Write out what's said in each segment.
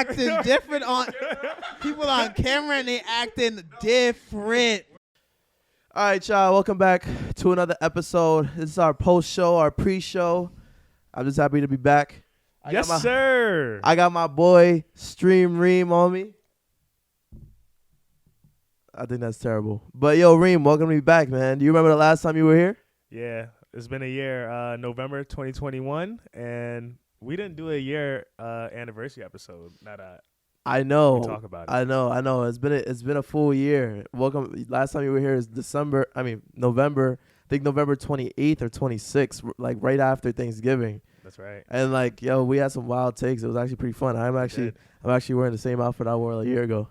acting different on people on camera, and they acting different. All right, y'all. Welcome back to another episode. This is our post show, our pre-show. I'm just happy to be back. Yes, sir. I got my boy Reem on me. I think that's terrible. But yo, Reem, welcome to be back, man. Do you remember the last time you were here? Yeah, it's been a year, November 2021, and we didn't do a year anniversary episode. I know. We talk about it. I know. It's been a full year. Welcome. Last time you were here is November. I think November 28th or 26th, like right after Thanksgiving. That's right. And like, yo, we had some wild takes. It was actually pretty fun. I'm actually wearing the same outfit I wore a year ago.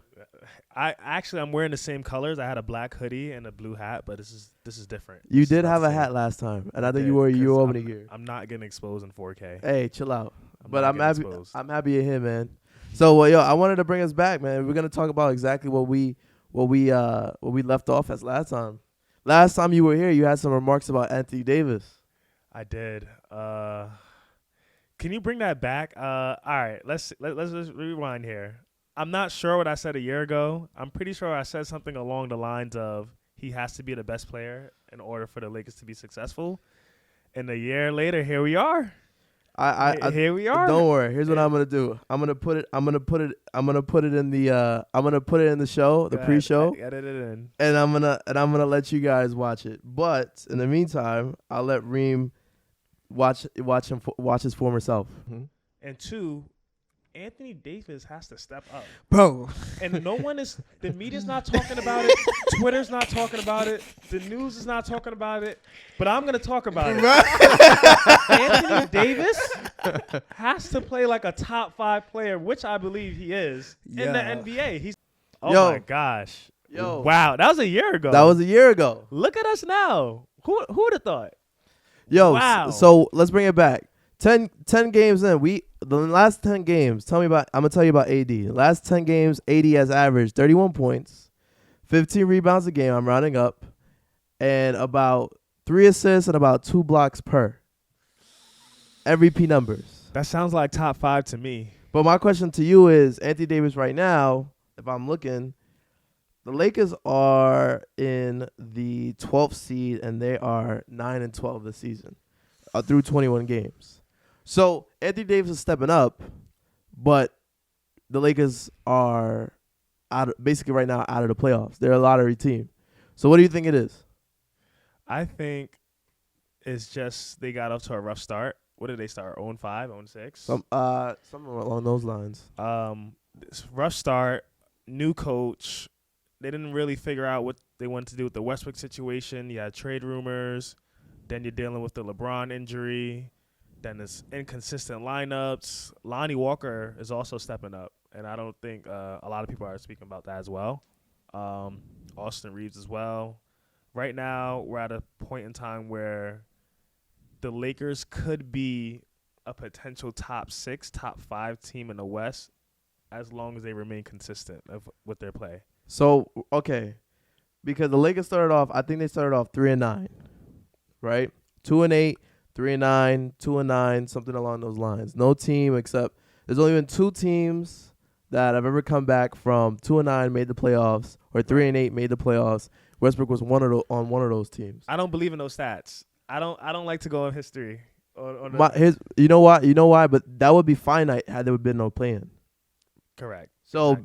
I'm wearing the same colors. I had a black hoodie and a blue hat, but this is different. You did have a hat last time, and I think you wore your opening gear. I'm not getting exposed in 4K. Hey, chill out. I'm happy. I'm happy you're here, man. So, yo, I wanted to bring us back, man. We're gonna talk about exactly what we left off as last time. Last time you were here, you had some remarks about Anthony Davis. I did. Can you bring that back? All right, let's rewind here. I'm not sure what I said a year ago. I'm pretty sure I said something along the lines of he has to be the best player in order for the Lakers to be successable. And a year later, here we are. Here we are. Don't worry. Here's what I'm gonna do. I'm gonna put it in the show, the pre-show. Edit it in. And I'm gonna let you guys watch it. But in the meantime, I'll let Reem watch his former self. Mm-hmm. And two, Anthony Davis has to step up, bro. And the media's not talking about it. Twitter's not talking about it. The news is not talking about it. But I'm gonna talk about it. Anthony Davis has to play like a top 5 player, which I believe he is in the NBA. My gosh. Yo. Wow, that was a year ago. That was a year ago. Look at us now. Who would have thought? Yo, wow. So let's bring it back. 10 games in. The last 10 games, I'm going to tell you about AD. The last 10 games, AD has averaged 31 points, 15 rebounds a game, I'm rounding up, and about 3 assists and about 2 blocks per. MVP numbers. That sounds like top 5 to me. But my question to you is, Anthony Davis right now, if I'm looking, the Lakers are in the 12th seed, and they are 9-12 this season through 21 games. So Anthony Davis is stepping up, but the Lakers are basically right now out of the playoffs. They're a lottery team. So what do you think it is? I think it's just they got off to a rough start. What did they start? 0-5, 0-6? Something along those lines. Rough start, new coach. They didn't really figure out what they wanted to do with the Westbrook situation. You had trade rumors. Then you're dealing with the LeBron injury. Then it's inconsistent lineups. Lonnie Walker is also stepping up, and I don't think a lot of people are speaking about that as well. Austin Reeves as well. Right now, we're at a point in time where the Lakers could be a potential top 6, top 5 team in the West as long as they remain consistent with their play. So, okay, because the Lakers I think they started off 3-9, right? 2-8. 3-9, 2-9, something along those lines. No team except there's only been 2 teams that have ever come back from 2-9, made the playoffs, or 3-8, made the playoffs. Westbrook was on one of those teams. I don't believe in those stats. I don't like to go on history. You know why? But that would be finite had there been no play-in. Correct. So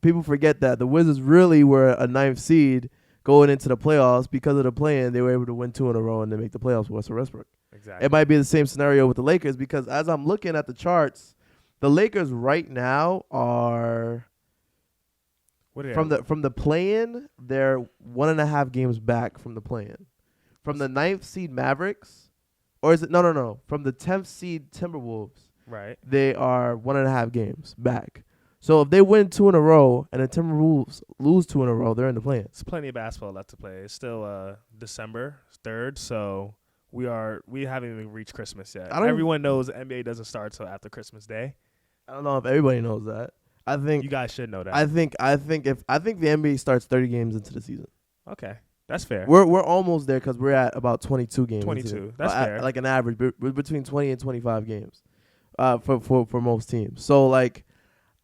people forget that the Wizards really were a 9th seed going into the playoffs because of the play-in. They were able to win 2 in a row and then make the playoffs with Russell Westbrook. Exactly. It might be the same scenario with the Lakers because as I'm looking at the charts, the Lakers right now are from the play-in. They're 1.5 games back from the play-in. From the 9th seed Mavericks, or is it no? From the 10th seed Timberwolves, right? They are 1.5 games back. So if they win 2 in a row and the Timberwolves lose 2 in a row, they're in the play-in. It's plenty of basketball left to play. It's still December 3rd, so. We haven't even reached Christmas yet. Everyone knows the NBA doesn't start till after Christmas Day. I don't know if everybody knows that. I think you guys should know that. I think the NBA starts 30 games into the season. Okay, that's fair. We're almost there because we're at about 22 games. 22. That's fair. Like an average between 20 and 25 games, for most teams. So like,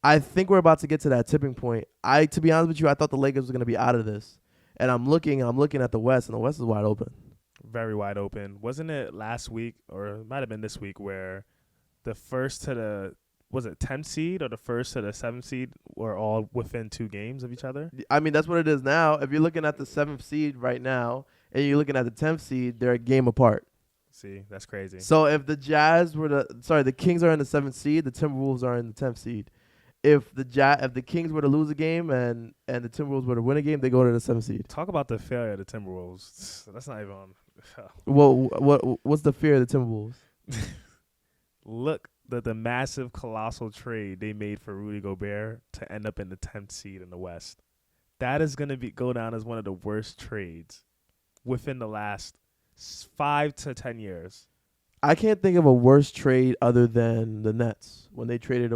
I think we're about to get to that tipping point. To be honest with you, I thought the Lakers was gonna be out of this, and I'm looking at the West, and the West is wide open. Very wide open. Wasn't it last week, or it might have been this week, where the first to the 10th seed or the first to the 7th seed were all within 2 games of each other? I mean, that's what it is now. If you're looking at the 7th seed right now, and you're looking at the 10th seed, they're a game apart. See, that's crazy. So if the the Kings are in the 7th seed, the Timberwolves are in the 10th seed. If the Kings were to lose a game and the Timberwolves were to win a game, they go to the 7th seed. Talk about the failure of the Timberwolves. That's not even on. What's the fear of the Timberwolves? Look, the massive, colossal trade they made for Rudy Gobert to end up in the 10th seed in the West. That is going to go down as one of the worst trades within the last 5 to 10 years. I can't think of a worse trade other than the Nets when they traded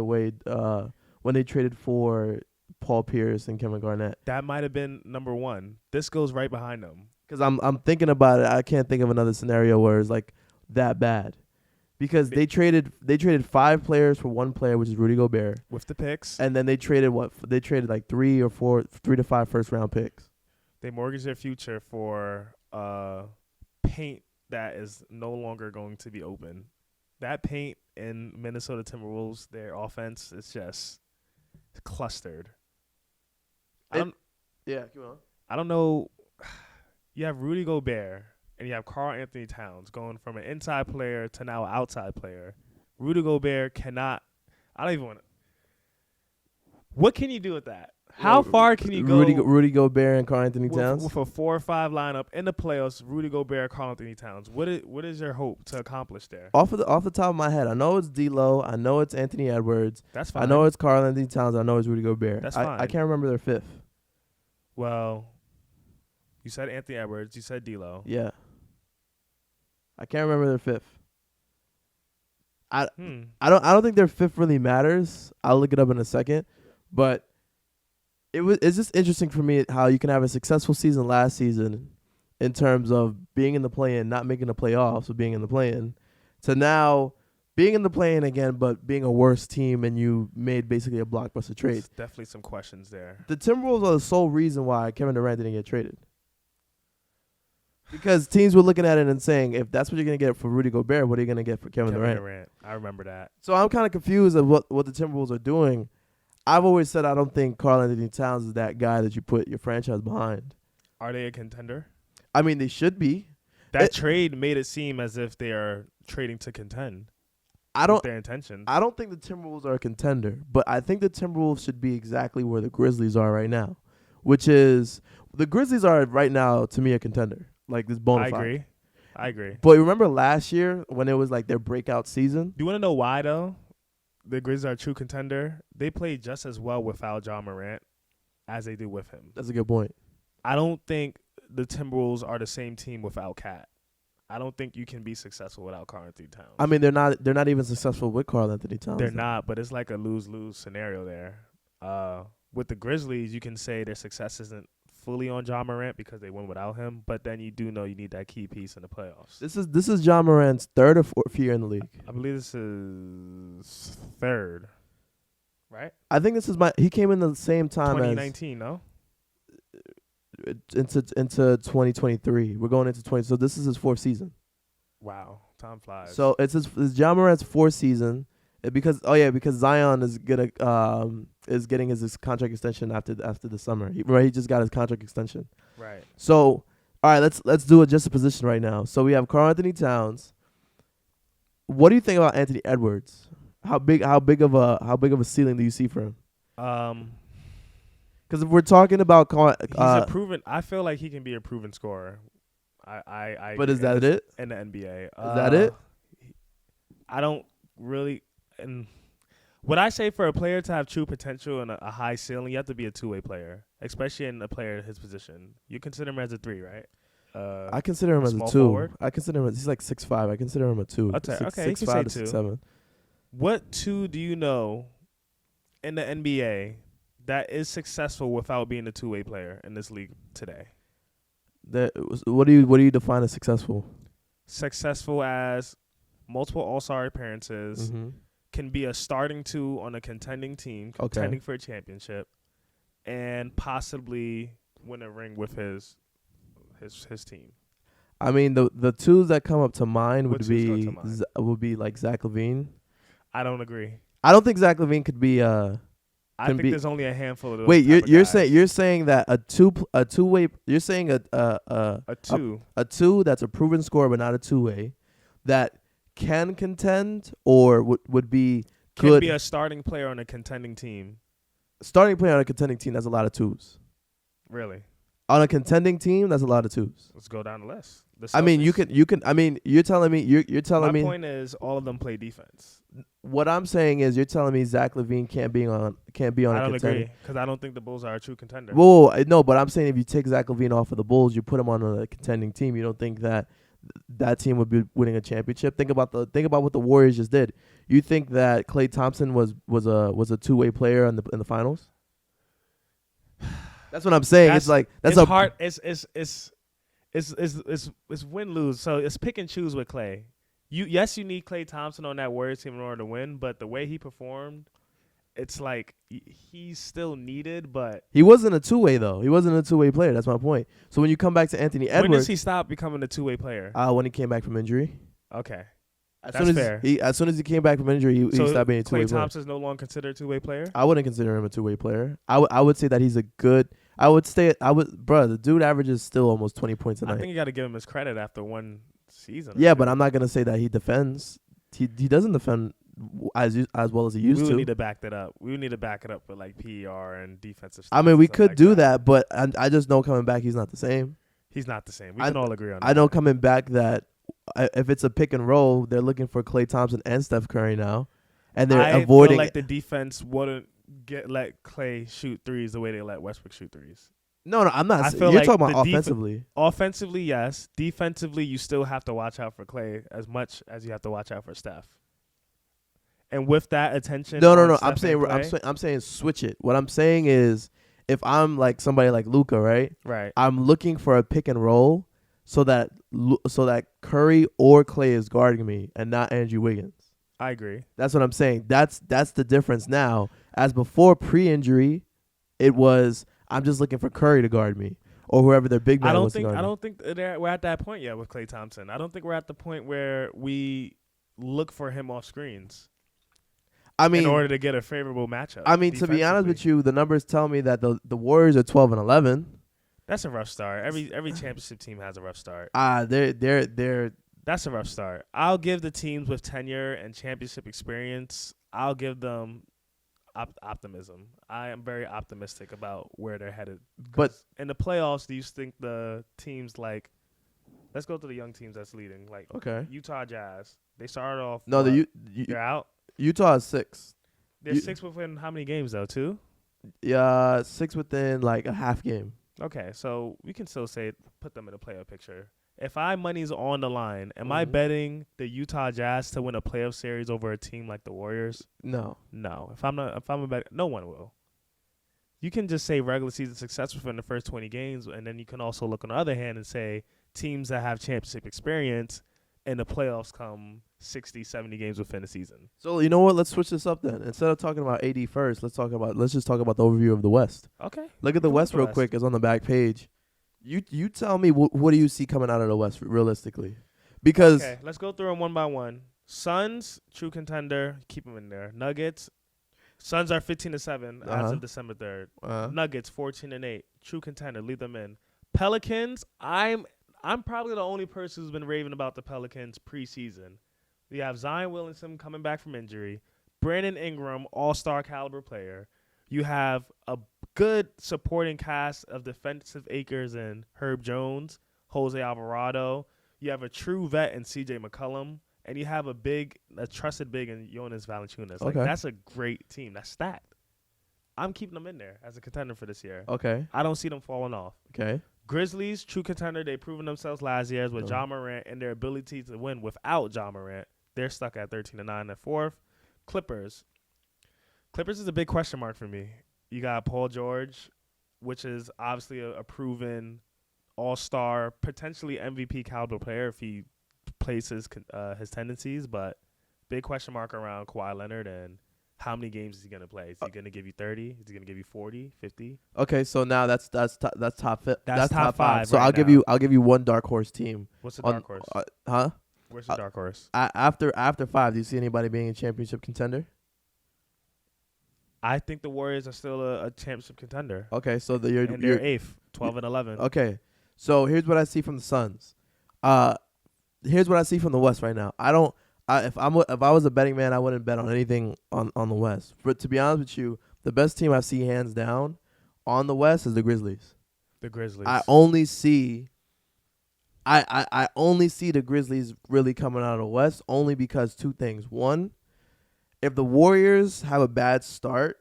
for Paul Pierce and Kevin Garnett. That might have been number one. This goes right behind them. Because I'm thinking about it, I can't think of another scenario where it's like that bad. Because they traded 5 players for 1 player, which is Rudy Gobert, with the picks, and then they traded like 3 to 5 first round picks. They mortgaged their future for paint that is no longer going to be open. That paint in Minnesota Timberwolves, their offense is just clustered. Yeah, come on. I don't know. You have Rudy Gobert and you have Karl Anthony Towns going from an inside player to now an outside player. Rudy Gobert cannot. I don't even want to. What can you do with that? How far can you go? Rudy Gobert and Karl Anthony Towns? With a 4 or 5 lineup in the playoffs, Rudy Gobert, Karl Anthony Towns. What is your hope to accomplish there? Off the top of my head, I know it's D'Lo. I know it's Anthony Edwards. That's fine. I know it's Karl Anthony Towns. I know it's Rudy Gobert. That's fine. I can't remember their 5th. Well, you said Anthony Edwards. You said D'Lo. Yeah. I can't remember their 5th. I don't think their 5th really matters. I'll look it up in a second, but it's just interesting for me how you can have a successful season last season in terms of being in the play-in, not making the playoffs, but being in the play-in, to now being in the play-in again, but being a worse team, and you made basically a blockbuster trade. There's definitely some questions there. The Timberwolves are the sole reason why Kevin Durant didn't get traded. Because teams were looking at it and saying, if that's what you're going to get for Rudy Gobert, what are you going to get for Kevin Durant? I remember that. So I'm kind of confused of what the Timberwolves are doing. I've always said I don't think Karl Anthony Towns is that guy that you put your franchise behind. Are they a contender? I mean, they should be. That trade made it seem as if they are trading to contend. Their intentions. I don't think the Timberwolves are a contender, but I think the Timberwolves should be exactly where the Grizzlies are right now, which is the Grizzlies are right now to me a contender. Like this bona fide. I agree. But remember last year when it was like their breakout season? Do you want to know why though? The Grizzlies are a true contender. They play just as well without Ja Morant as they do with him. That's a good point. I don't think the Timberwolves are the same team without Cat. I don't think you can be successful without Karl Anthony Towns. I mean, they're not even successful with Karl Anthony Towns. They're not, but it's like a lose-lose scenario there. With the Grizzlies, you can say their success isn't fully on Ja Morant because they won without him, but then you do know you need that key piece in the playoffs. This is Ja Morant's 3rd or 4th year in the league. I believe this is 3rd, right? I think this is he came in the same time 2019, no? Into 2023. We're going into 20. So this is his 4th season. Wow, time flies. So it's Ja Morant's 4th season because Zion is getting his contract extension after the summer. He just got his contract extension. Right. So all right, let's do it just a position right now. So we have Karl Anthony Towns. What do you think about Anthony Edwards? How big of a ceiling do you see for him? Because if we're talking about he's a proven. I feel like he can be a proven scorer. But is that it in the NBA? Is that it? I don't really. And what I say for a player to have true potential and a high ceiling, you have to be a two-way player, especially in a player in his position. You consider him as a 3, right? I consider him as a 2. Forward? I consider him he's like 6'5". I consider him a 2. Okay, you can 6'5" say to 2. 6'7". What 2 do you know in the NBA that is successful without being a two-way player in this league today? What do you define as successful? Successful as multiple All-Star appearances, can be a starting 2 on a contending team, contending for a championship, and possibly win a ring with his team. I mean, the twos that come up to mind What would twos come be to mind? would be like Zach LaVine. I don't agree. I don't think Zach LaVine could be I can think be. there's only a handful of those. Wait, type of you're guys. saying that a two way. You're saying a 2 a two that's a proven scorer but not a 2-way that can contend or would be can good. be a starting player on a contending team. Starting player on a contending team, that's a lot of twos. Really? On a contending team, that's a lot of twos. Let's go down the list. I mean, you can. I mean, you're telling me. You're telling me. My point is, all of them play defense. What I'm saying is, you're telling me Zach LaVine can't be on I a don't contending. agree because I don't think the Bulls are a true contender. Whoa, no, but I'm saying if you take Zach LaVine off of the Bulls, you put him on a contending team. You don't think that team would be winning a championship? Think about what the Warriors just did. You think that Klay Thompson was a 2-way player in the finals? That's what I'm saying. It's hard. It's win lose. So it's pick and choose with Klay. You need Klay Thompson on that Warriors team in order to win, but the way he performed, it's like he's still needed. But he wasn't a 2-way though. He wasn't a 2-way player. That's my point. So when you come back to Anthony Edwards, when does he stop becoming a 2-way player? When he came back from injury. Okay, That's fair. As soon as he came back from injury, he stopped being a 2-way player. Klay Thompson's no longer considered a 2-way player? I wouldn't consider him a 2-way player. I would say that he's a good. Bro, the dude averages still almost 20 points a night. I think you got to give him his credit after one season. Yeah, but I'm not gonna say that he defends. He doesn't defend as well as he used to. We would need to back that up. We would need to back it up with like PER and defensive. I mean, we could like do that, but I just know coming back, he's not the same. He's not the same. We can all agree on that. I know coming back that if it's a pick and roll, they're looking for Klay Thompson and Steph Curry now, and they're avoiding. I feel like the defense wouldn't let Klay shoot threes the way they let Westbrook shoot threes. No, I'm not. I feel You're like talking about offensively. Offensively, yes. Defensively, you still have to watch out for Klay as much as you have to watch out for Steph. And with that attention, No. Steph I'm saying switch it. What I'm saying is, if I'm like somebody like Luka, right? Right. I'm looking for a pick and roll so that Curry or Klay is guarding me and not Andrew Wiggins. I agree. That's what I'm saying. That's the difference now. As before pre-injury, it was I'm just looking for Curry to guard me or whoever their big man was to guard me. I don't think we're at that point yet with Klay Thompson. I don't think we're at the point where we look for him off screens. I mean, in order to get a favorable matchup. I mean, to be honest with you, the numbers tell me that the Warriors are 12-11. That's a rough start. Every championship team has a rough start. They're That's a rough start. I'll give the teams with tenure and championship experience, I'll give them optimism. I am very optimistic about where they're headed. But in the playoffs, do you think the teams like, let's go to the young teams that's leading, like Utah Jazz. They started off. No, they're out. Utah is 6. They're 6 within how many games though? 2. Yeah, 6 within like a half game. Okay, so we can still put them in a playoff picture. If money's on the line, am I betting the Utah Jazz to win a playoff series over a team like the Warriors? No. If I'm a bet, no one will. You can just say regular season success within the first 20 games, and then you can also look on the other hand and say teams that have championship experience and the playoffs come 60, 70 games within the season. So you know what? Let's switch this up then. Instead of talking about AD first, let's just talk about the overview of the West. Okay. Look at the West real quick. It's on the back page. You tell me what do you see coming out of the West realistically? Because let's go through them one by one. Suns, true contender, keep them in there. Nuggets, Suns are 15-7 as of December 3rd. Nuggets 14-8, true contender, leave them in. Pelicans, I'm probably the only person who's been raving about the Pelicans preseason. We have Zion Williamson coming back from injury, Brandon Ingram, all-star caliber player. You have a good supporting cast of defensive acres in Herb Jones, Jose Alvarado. You have a true vet in C.J. McCollum, and you have a trusted big in Jonas Valanciunas. Like, that's a great team. That's stacked. I'm keeping them in there as a contender for this year. Okay. I don't see them falling off. Okay. Grizzlies, true contender. They've proven themselves last year with Ja Morant and their ability to win without Ja Morant. They're stuck at 13-9 at 4th. Clippers is a big question mark for me. You got Paul George, which is obviously a proven all-star, potentially MVP caliber player if he plays his tendencies, but big question mark around Kawhi Leonard and how many games is he going to play? Is he going to give you 30? Is he going to give you 40, 50? Okay, so now that's top That's top five So right I'll give you one dark horse team. What's the dark horse? Huh? Where's the dark horse? After 5, do you see anybody being a championship contender? I think the Warriors are still a championship contender. Okay, so They're 8th, 12 and 11. Okay, so here's what I see from the Suns. Here's what I see from the West right now. If I was a betting man, I wouldn't bet on anything on the West. But to be honest with you, the best team I see hands down on the West is the Grizzlies. The Grizzlies. I only see the Grizzlies really coming out of the West only because two things. One, if the Warriors have a bad start,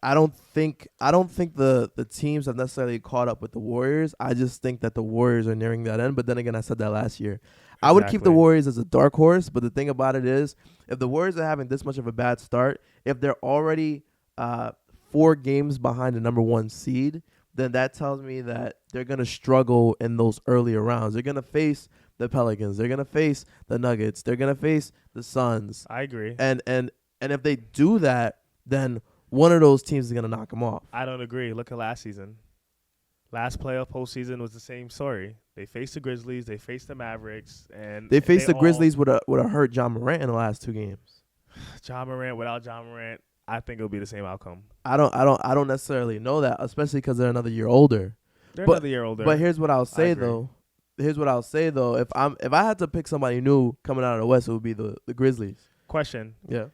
I don't think the teams have necessarily caught up with the Warriors. I just think that the Warriors are nearing that end. But then again, I said that last year. Exactly. I would keep the Warriors as a dark horse. But the thing about it is, if the Warriors are having this much of a bad start, if they're already 4 games behind the number 1 seed, then that tells me that they're going to struggle in those earlier rounds. They're going to face the Pelicans. They're going to face the Nuggets. They're going to face the Suns. I agree. And if they do that, then one of those teams is going to knock them off. I don't agree. Look at last season. Last playoff postseason was the same story. They faced the Grizzlies. They faced the Mavericks. And they faced the Grizzlies with a hurt John Morant in the last 2 games. John Morant, without John Morant, I think it'll be the same outcome. I don't necessarily know that, especially because they're another year older. They're another year older. But here's what I'll say though. If I had to pick somebody new coming out of the West, it would be the Grizzlies. Question. Yeah.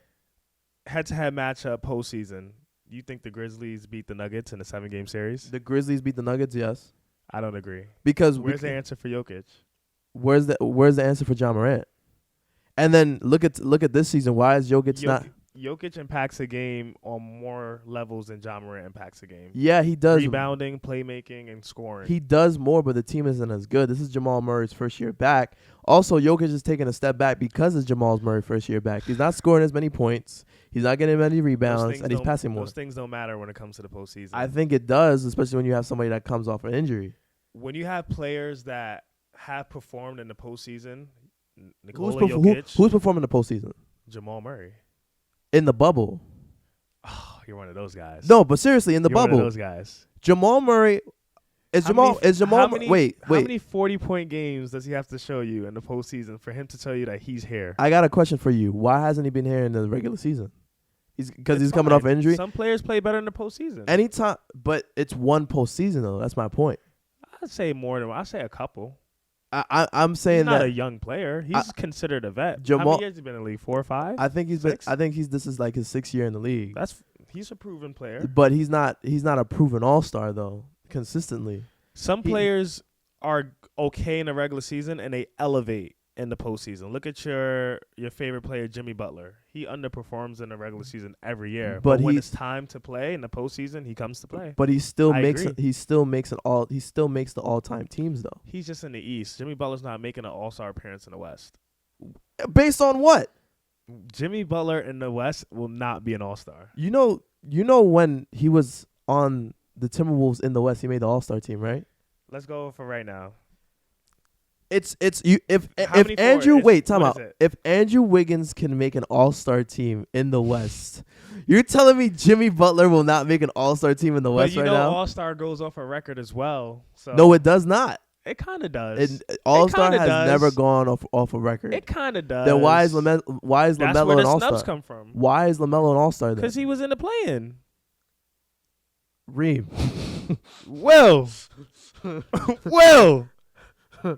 Head-to-head matchup postseason. You think the Grizzlies beat the Nuggets in a 7-game series? The Grizzlies beat the Nuggets, yes. I don't agree. Because where's the answer for Jokic? Where's the answer for John Morant? And then look at this season. Why is Jokic not? Jokic impacts a game on more levels than John Morant impacts a game. Yeah, he does. Rebounding, playmaking, and scoring. He does more, but the team isn't as good. This is Jamal Murray's first year back. Also, Jokic is taking a step back because it's Jamal Murray's first year back. He's not scoring as many points. He's not getting many rebounds, and he's passing more. Those things don't matter when it comes to the postseason. I think it does, especially when you have somebody that comes off an injury. When you have players that have performed in the postseason, Who's performing in the postseason? Jamal Murray. In the bubble. Oh, you're one of those guys. No, but seriously, in the bubble. One of those guys. Jamal Murray. How many 40-point games does he have to show you in the postseason for him to tell you that he's here? I got a question for you. Why hasn't he been here in the regular season? Because he's coming off injury. Some players play better in the postseason. Anytime, but it's one postseason though. That's my point. I'd say more than I'd say a couple. I'm saying he's not that a young player. He's considered a vet. Jamal, how many years has he been in the league? 4 or 5? I think this is like his 6th year in the league. He's a proven player. But he's not a proven all-star though. Consistently. Some players are okay in the regular season and they elevate in the postseason. Look at your favorite player, Jimmy Butler. He underperforms in the regular season every year. But when it's time to play in the postseason, he comes to play. But he still makes the all-time teams though. He's just in the East. Jimmy Butler's not making an all-star appearance in the West. Based on what? Jimmy Butler in the West will not be an all-star. You know when he was on the Timberwolves in the West, he made the all-star team, right? Let's go for right now. If Andrew Wiggins can make an all-star team in the West, you're telling me Jimmy Butler will not make an all-star team in the West right now? But all-star goes off a record as well. So no, it does not. It kind of does. All-star has never gone off a record. It kind of does. Then why is LaMelo That's where an the all-star? snubs come from. Why is LaMelo an all-star then? Because he was in the play-in. Reem. Will.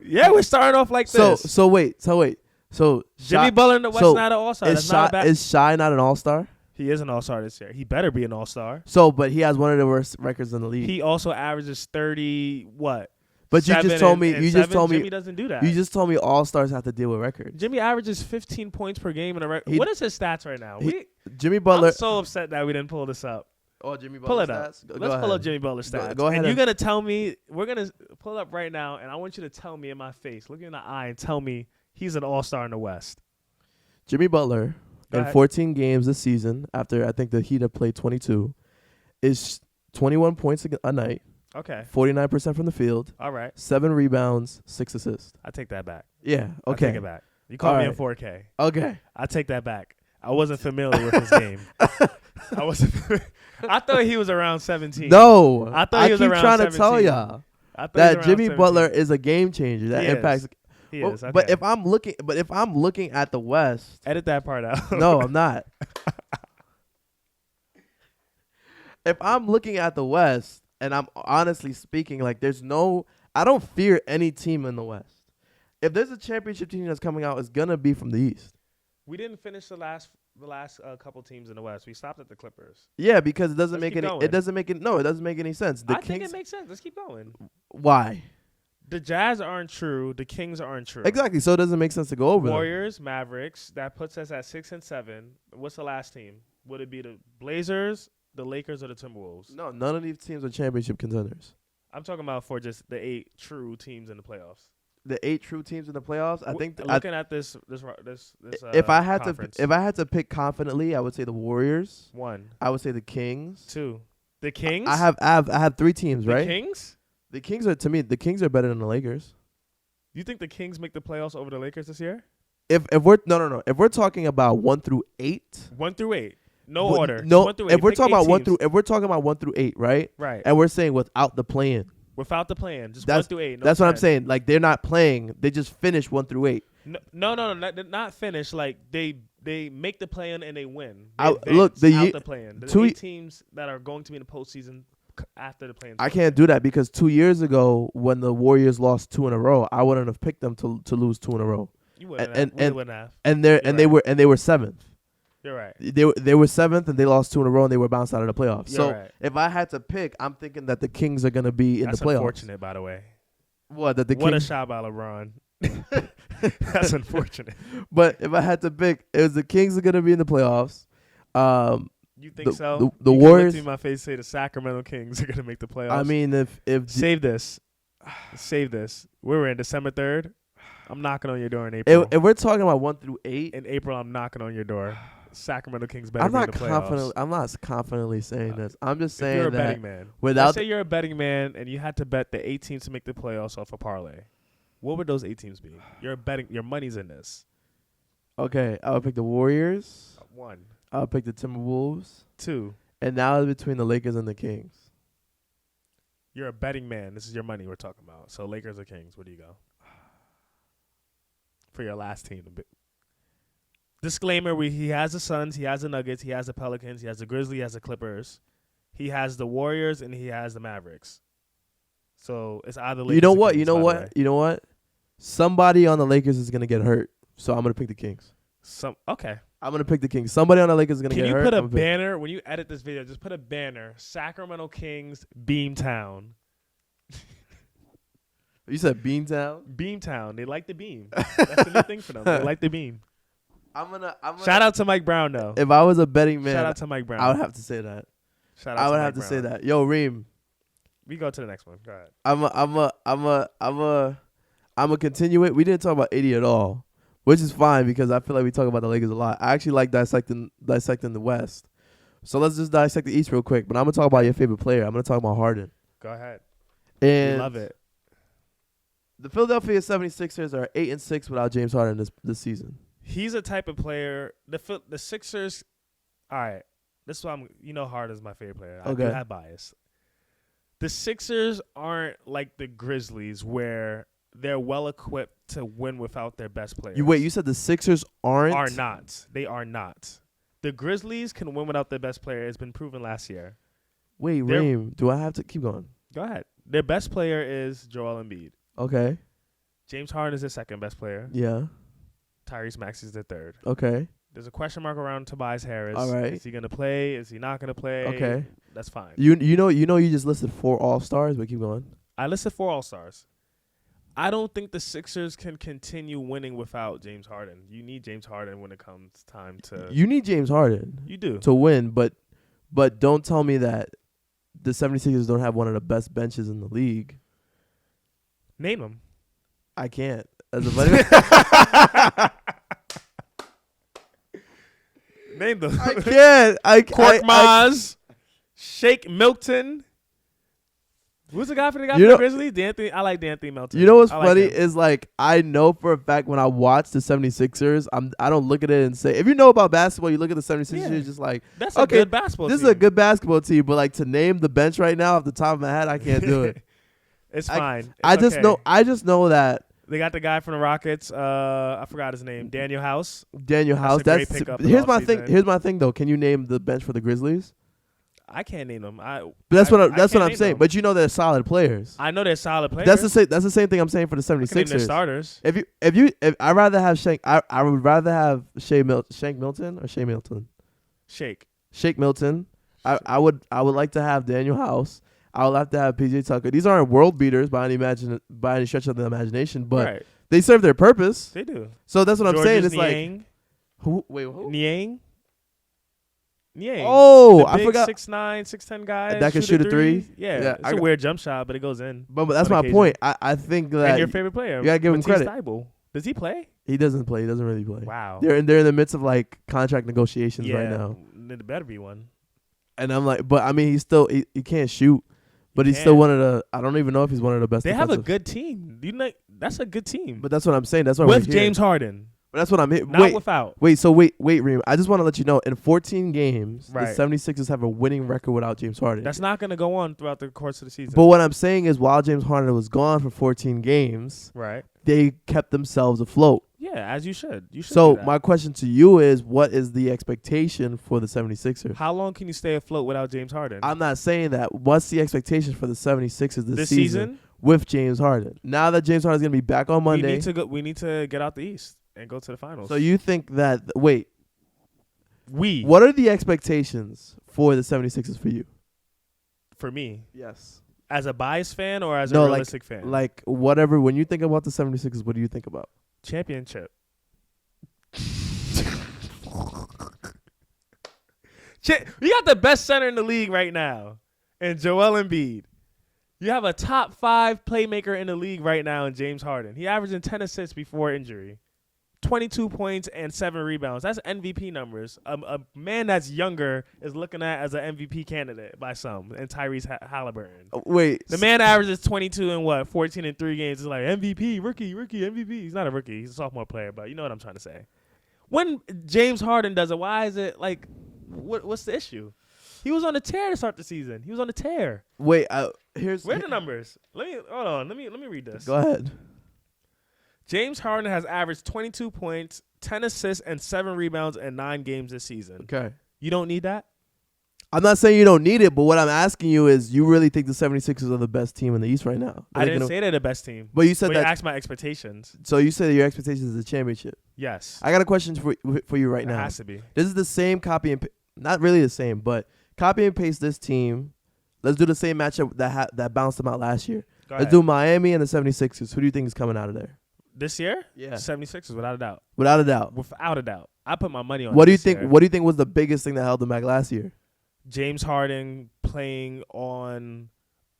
Yeah, we're starting off like this. So wait. So Jimmy Butler in the West not an all-star. Is Shai not an all-star? He is an all-star this year. He better be an all-star. So, but he has one of the worst records in the league. He also averages 30 what? But you just told me Jimmy doesn't do that. You just told me all-stars have to deal with records. Jimmy averages 15 points per game in a record. What is his stats right now? Jimmy Butler. I'm so upset that we didn't pull this up. Oh, Jimmy Butler pull it stats? up. Let's pull up Jimmy Butler stats. Go ahead. And you're going to tell me, we're going to pull it up right now, and I want you to tell me in my face, look me in the eye, and tell me he's an all-star in the West. Jimmy Butler, in 14 games this season, after I think the Heat have played 22, is 21 points a night. Okay. 49% from the field. All right. 7 rebounds, 6 assists. I take that back. Yeah. Okay. I take it back. You called me in Alright. 4K. Okay. I take that back. I wasn't familiar with his game. I wasn't. I thought he was around 17. No. I thought he was keep around trying 17. to tell y'all I thought he was that around Jimmy 17. Butler is a game changer that He impacts. is. He Well, is. Okay. But if I'm looking at the West, Edit that part out. no, I'm not. If I'm looking at the West, and I'm honestly speaking, like I don't fear any team in the West. If there's a championship team that's coming out, it's gonna be from the East. We didn't finish the last couple teams in the West. We stopped at the Clippers. Yeah, because it doesn't Let's make keep any. going. It doesn't make it. No, it doesn't make any sense. The I think Kings. it makes sense. Let's keep going. Why? The Jazz aren't true. The Kings aren't true. Exactly. So it doesn't make sense to go over them. Warriors, Mavericks. That puts us at 6 and 7. What's the last team? Would it be the Blazers, the Lakers, or the Timberwolves? No, none of these teams are championship contenders. I'm talking about for just the 8 true teams in the playoffs. The 8 true teams in the playoffs. I think. Looking at this. If I had conference. to, if I had to pick confidently, I would say the Warriors. 1, I would say the Kings. 2, the Kings. I have 3 teams, the right? Kings. The Kings are, to me, the Kings are better than the Lakers. You think the Kings make the playoffs over the Lakers this year? If we're no. If we're talking about 1 through 8, 1 through 8, no but order. No, 1 through 8. if we're Pick talking 8 about 1 teams. through, if we're talking about 1 through 8, right? Right. And we're saying without the play-in. Without the plan, just 1 That's through 8. No that's what I'm 10. saying. Like they're not playing. They just finish 1 through 8. No, not finish. Like they make the play-in and they win. Look, the play-in. The 2 8 teams that are going to be in the postseason after the play-in. I can't do that because 2 years ago when the Warriors lost 2 in a row, I wouldn't have picked them to lose 2 in a row. You wouldn't and- have. We wouldn't have. And You're they right. were 7th. You're right. They were 7th and they lost 2 in a row and they were bounced out of the playoffs. You're So right. if I had to pick, I'm thinking that the Kings are gonna be in That's the playoffs. unfortunate, by the way. What that the What a Kings? shot by LeBron. That's unfortunate. But if I had to pick, it was the Kings are gonna be in the playoffs. You think so? The You can Warriors. look me in my face and say the Sacramento Kings are going to make the playoffs. I mean, if Save this. Save this. We're in December 3rd. I'm knocking on your door in April. if we're talking about 1 through 8, In April, I'm knocking on your door. Sacramento Kings better I'm be in not the playoffs. confident. I'm not confidently saying this. I'm just If you're saying a that betting man. without Let's say you're a betting man and you had to bet the 8 teams to make the playoffs off a parlay. What would those 8 teams be? You're betting. Your money's in this. okay, I would pick the Warriors. 1, I would pick the Timberwolves, 2. and now it's between the Lakers and the Kings. You're a betting man. This is your money we're talking about. So Lakers or Kings? Where do you go? For your last team. Disclaimer, he has the Suns, he has the Nuggets, he has the Pelicans, he has the Grizzlies, he has the Clippers. He has the Warriors, and he has the Mavericks. So it's either Lakers You know or what? Kings, You know by the what? way. You know what? Somebody on the Lakers is gonna get hurt, so I'm gonna pick the Kings. Okay. I'm gonna pick the Kings. Somebody on the Lakers is gonna Can get you hurt. put a I'm gonna pick- banner when you edit this video? Just put a banner. Sacramento Kings, Beamtown. You said Beantown. Beamtown. They like the beam. That's a new thing for them. They like the beam. I'm gonna. Shout out to Mike Brown, though. If I was a betting man, Shout out to Mike Brown. I would have to say that. Shout out I to would Mike have to say Brown. that. Yo, Reem, We go to the next one. Go ahead. I'm a continue it. We didn't talk about 80 at all, which is fine because I feel like we talk about the Lakers a lot. I actually like dissecting the West. So let's just dissect the East real quick. But I'm gonna talk about your favorite player. I'm gonna talk about Harden. Go ahead. And Love it. the Philadelphia 76ers are 8-6 without James Harden this season. He's a type of player. The Sixers. All right. This is why Harden's my favorite player. I do Okay. have bias. The Sixers aren't like the Grizzlies where they're well equipped to win without their best players. You said the Sixers aren't? Are not. They are not. The Grizzlies can win without their best player. It's been proven last year. Wait, They're- Reem, do I have to keep going? Go ahead. Their best player is Joel Embiid. Okay. James Harden is their second best player. Yeah. Tyrese Maxey is their third. Okay. There's a question mark around Tobias Harris. All right. Is he going to play? Is he not going to play? Okay. That's fine. You just listed 4 All-Stars, but keep going. I listed 4 All-Stars. I don't think the Sixers can continue winning without James Harden. You need James Harden when it comes time to. You need James Harden You do. to win, but don't tell me that the 76ers don't have one of the best benches in the league. Name them. I can't. As a buddy. Name them. I can't. Korkmaz, Shake Milton. Who's the guy for You the know- Grizzlies? D'Anthony. I like D'Anthony Melton. You know what's I like funny him. is like I know for a fact when I watch the 76ers, I don't look at it and say, if you know about basketball, you look at the 76ers, Yeah. you're just like, That's a okay, good basketball this team. is a good basketball team, but like to name the bench right now off the top of my head, I can't do it. It's fine. I It's just okay. know that They got the guy from the Rockets. I forgot his name. Daniel House. Daniel House. a great That's pickup here's in my all thing. season. Here's my thing though. Can you name the bench for the Grizzlies? I can't name them. But that's what I'm saying. But you know they're solid players. I know they're solid players. That's the same thing I'm saying for the I can name their 76ers. starters. If I'd rather have Shank, I would rather have Shank Milton or Shea Milton. Shake Milton. I would like to have Daniel House. I would like to have PJ Tucker. These aren't world beaters by any stretch of the imagination, but Right. they serve their purpose. They do. So that's what I'm saying. It's like Niang. who? Niang. Oh, The I big forgot. 6'9", 6'10" guy That can shoot a three? Yeah, Yeah, it's I a got- weird jump shot, but it goes in. But that's on my occasion. point. I think that And your favorite player, you gotta give him Matisse credit. Thybulle. Does he play? he doesn't play. He doesn't really play. Wow. They're in the midst of like contract negotiations yeah, right now, there better be one. and I'm like, but I mean, he's still he can't shoot, but he's still can. one of the. I don't even know if he's one of the best. They have a defensive- good team. That's a good team. But that's what I'm saying. That's why With we're here. James Harden, But that's what I'm here. not without. Wait, Reem. I just want to let you know, in 14 games, Right. the 76ers have a winning record without James Harden. That's not going to go on throughout the course of the season. But what I'm saying is, while James Harden was gone for 14 games, right. they kept themselves afloat. Yeah, as you should. You should. So do that. my question to you is, what is the expectation for the 76ers? How long can you stay afloat without James Harden? I'm not saying that. What's the expectation for the 76ers this this season season, with James Harden? Now that James Harden's going to be back on Monday. we need to get out the East and go to the finals. So you think that, wait, we what are the expectations for the 76ers for you? for me Yes. as a biased fan or as a No, realistic fan? Like, whatever, when you think about the 76ers, what do you think about? Championship. You got the best center in the league right now, and Joel Embiid. You have a top 5 playmaker in the league right now in James Harden. He averaging 10 assists before injury, 22 points and 7 rebounds. That's MVP numbers. A man that's younger is looking at as an MVP candidate by some, and Tyrese Halliburton. Wait. The man averages 22 in 14 in 3 games. It's like MVP, rookie, MVP. He's not a rookie. He's a sophomore player, but you know what I'm trying to say. When James Harden does it, why is it like, what's the issue? He was on a tear to start the season. He was on a tear. Wait, here's... Where are the numbers? Hold on. Let me read this. Go ahead. James Harden has averaged 22 points, 10 assists, and 7 rebounds in 9 games this season. Okay. You don't need that? I'm not saying you don't need it, but what I'm asking you is, you really think the 76ers are the best team in the East right now? I didn't say they're the best team. But you said But that... you asked my expectations. So you said your expectations is a championship. Yes. I got a question for you right It now. has to be. This is the same copy and not really the same, but copy and paste this team. Let's do the same matchup that bounced them out last year. Go Let's ahead. do Miami and the 76ers. Who do you think is coming out of there? This year? Yeah. 76ers, without a doubt. Without a doubt. Without a doubt. I put my money on What do you this think? year. What do you think was the biggest thing that held them back last year? James Harden playing on,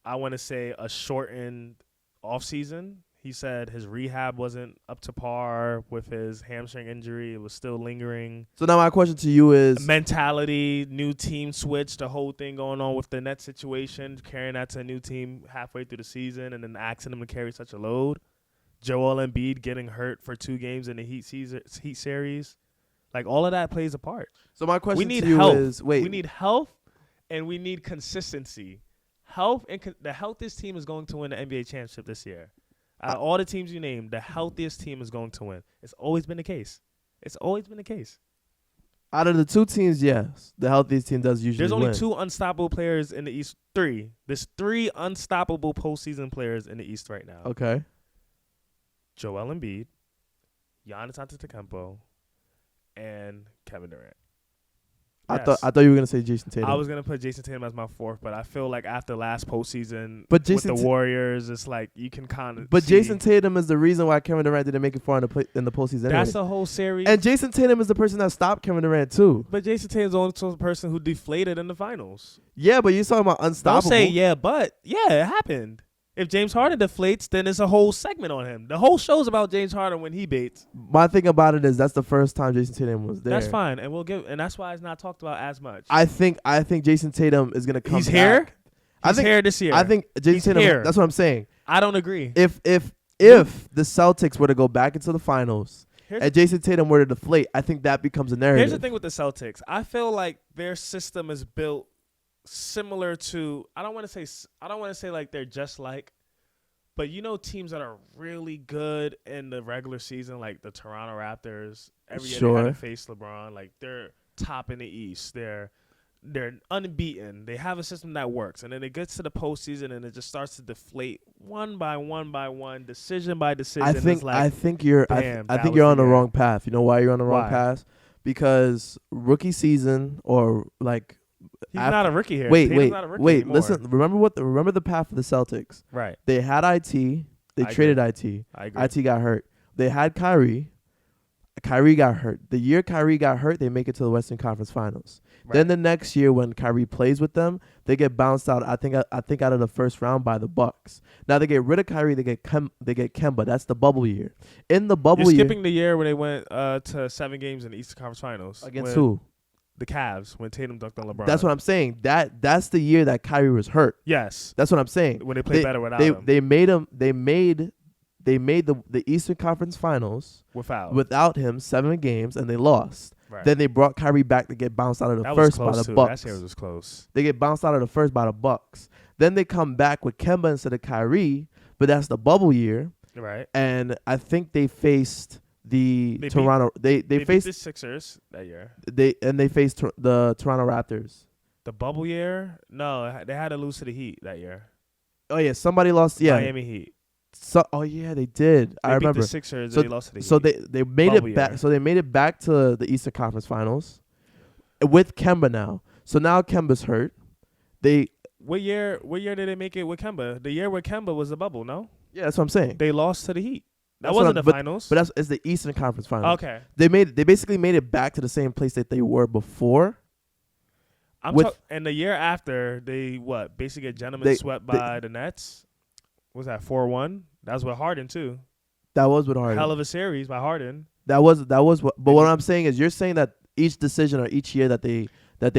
I want to say, a shortened offseason. He said his rehab wasn't up to par with his hamstring injury. It was still lingering. So now my question to you is: Mentality, new team switch, the whole thing going on with the net situation, carrying that to a new team halfway through the season and then asking them to carry such a load. Joel Embiid getting hurt for 2 games in the Heat series. Like, all of that plays a part. So my question We need to you health. is: wait, We need health and we need consistency. Health and the healthiest team is going to win the NBA championship this year. Out of all the teams you named, the healthiest team is going to win. It's always been the case. It's always been the case. out of the 2 teams, yes, the healthiest team does usually There's only win. 2 unstoppable players in the East. 3. There's 3 unstoppable postseason players in the East right now. Okay. Joel Embiid, Giannis Antetokounmpo, and Kevin Durant. Yes. I thought you were gonna say Jayson Tatum. I was gonna put Jayson Tatum as my 4th, but I feel like after last postseason But with Jayson the Warriors, it's like you can kind of. But Jayson Tatum is the reason why Kevin Durant didn't make it far in the postseason. That's Anyway. the whole series. And Jayson Tatum is the person that stopped Kevin Durant too. But Jayson Tatum's also the person who deflated in the finals. Yeah, but you're talking about unstoppable. Don't say yeah, but yeah, it happened. If James Harden deflates, then it's a whole segment on him. The whole show's about James Harden when he baits. My thing about it is that's the first time Jayson Tatum was there. That's fine, and that's why it's not talked about as much. I think Jayson Tatum is gonna come. He's back. here? He's here this year. I think Jayson Tatum. here. That's what I'm saying. I don't agree. If the Celtics were to go back into the finals and Jayson Tatum were to deflate, I think that becomes a narrative. Here's the thing with the Celtics. I feel like their system is built similar to. I don't want to say like they're just like, but teams that are really good in the regular season, like the Toronto Raptors. Every year they gotta face LeBron. Like they're top in the East. They're unbeaten. They have a system that works, and then it gets to the postseason, and it just starts to deflate one by one, decision by decision. I think you're on the wrong path. You know why you're on the wrong path? Because rookie season or like he's not a rookie here. Wait. Anymore. Listen. Remember the path for the Celtics. Right. They had IT. They traded IT. I agree. IT got hurt. They had Kyrie. Kyrie got hurt. The year Kyrie got hurt, they make it to the Western Conference Finals. Right. Then the next year, when Kyrie plays with them, they get bounced out. I think out of the first round by the Bucks. Now they get rid of Kyrie. They get Kemba. That's the bubble year. In the bubble You're year, skipping the year when they went to 7 games in the Eastern Conference Finals against who? The Cavs, when Tatum dunked on LeBron. That's what I'm saying. That's the year that Kyrie was hurt. Yes. That's what I'm saying. When they played better without him. They made the Eastern Conference Finals without him 7 games, and they lost. Right. Then they brought Kyrie back to get bounced out of the first by the Bucks. That series was close. They get bounced out of the first by the Bucks. Then they come back with Kemba instead of Kyrie, but that's the bubble year. Right. And I think they faced Toronto. They faced beat the Sixers that year. They faced the Toronto Raptors. The bubble year? No, they had to lose to the Heat that year. Oh yeah, somebody lost. Yeah, Miami Heat. They did. I remember. Beat the Sixers. They lost to the Heat. So they made it back. So they made it back to the Eastern Conference Finals with Kemba now. So now Kemba's hurt. What year did they make it with Kemba? The year where Kemba was the bubble. No. Yeah, that's what I'm saying. They lost to the Heat. That wasn't the finals. But it's the Eastern Conference Finals. Okay. They basically made it back to the same place that they were before. And the year after, they basically get gentlemen swept by the Nets. Was that 4-1? That was with Harden too. That was with Harden. Hell of a series by Harden. That was what. But what I'm saying is, you're saying that each decision or each year that they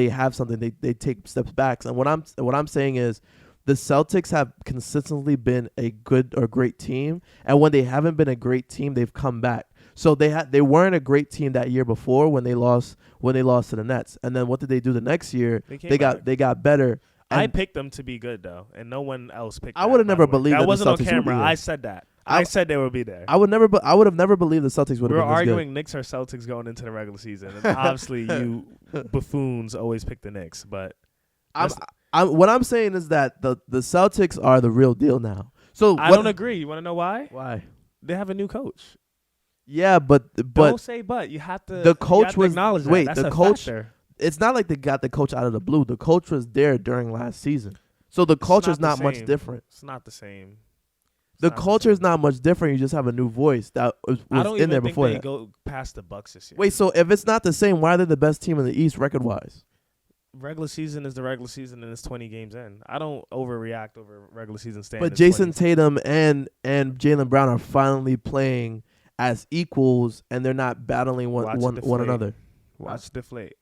have something, they take steps back. And what I'm saying is, the Celtics have consistently been a good or great team, and when they haven't been a great team, they've come back. So they weren't a great team that year before when they lost to the Nets. And then what did they do the next year? They got better. I picked them to be good though, and no one else picked. I would have never believed that wasn't on the Celtics camera. would be I said that. I said they would be there. I would have never believed the Celtics would have been this good. We were arguing Knicks or Celtics going into the regular season, and obviously you buffoons always pick the Knicks. But what I'm saying is that the Celtics are the real deal now. So I don't agree. You want to know why? Why? They have a new coach. Yeah, but don't say but. You have to. The coach was acknowledge that. Wait, That's the coach. Factor. It's not like they got the coach out of the blue. The coach was there during last season, so the culture is not much different. It's not the same. The culture is not much different. You just have a new voice that was in there before. I don't even think they go past the Bucks this year. Wait, so if it's not the same, why are they the best team in the East record-wise? Regular season is the regular season, and it's 20 games in. I don't overreact over regular season standards. But Jayson Tatum and Jaylen Brown are finally playing as equals, and they're not battling one another. Watch deflate.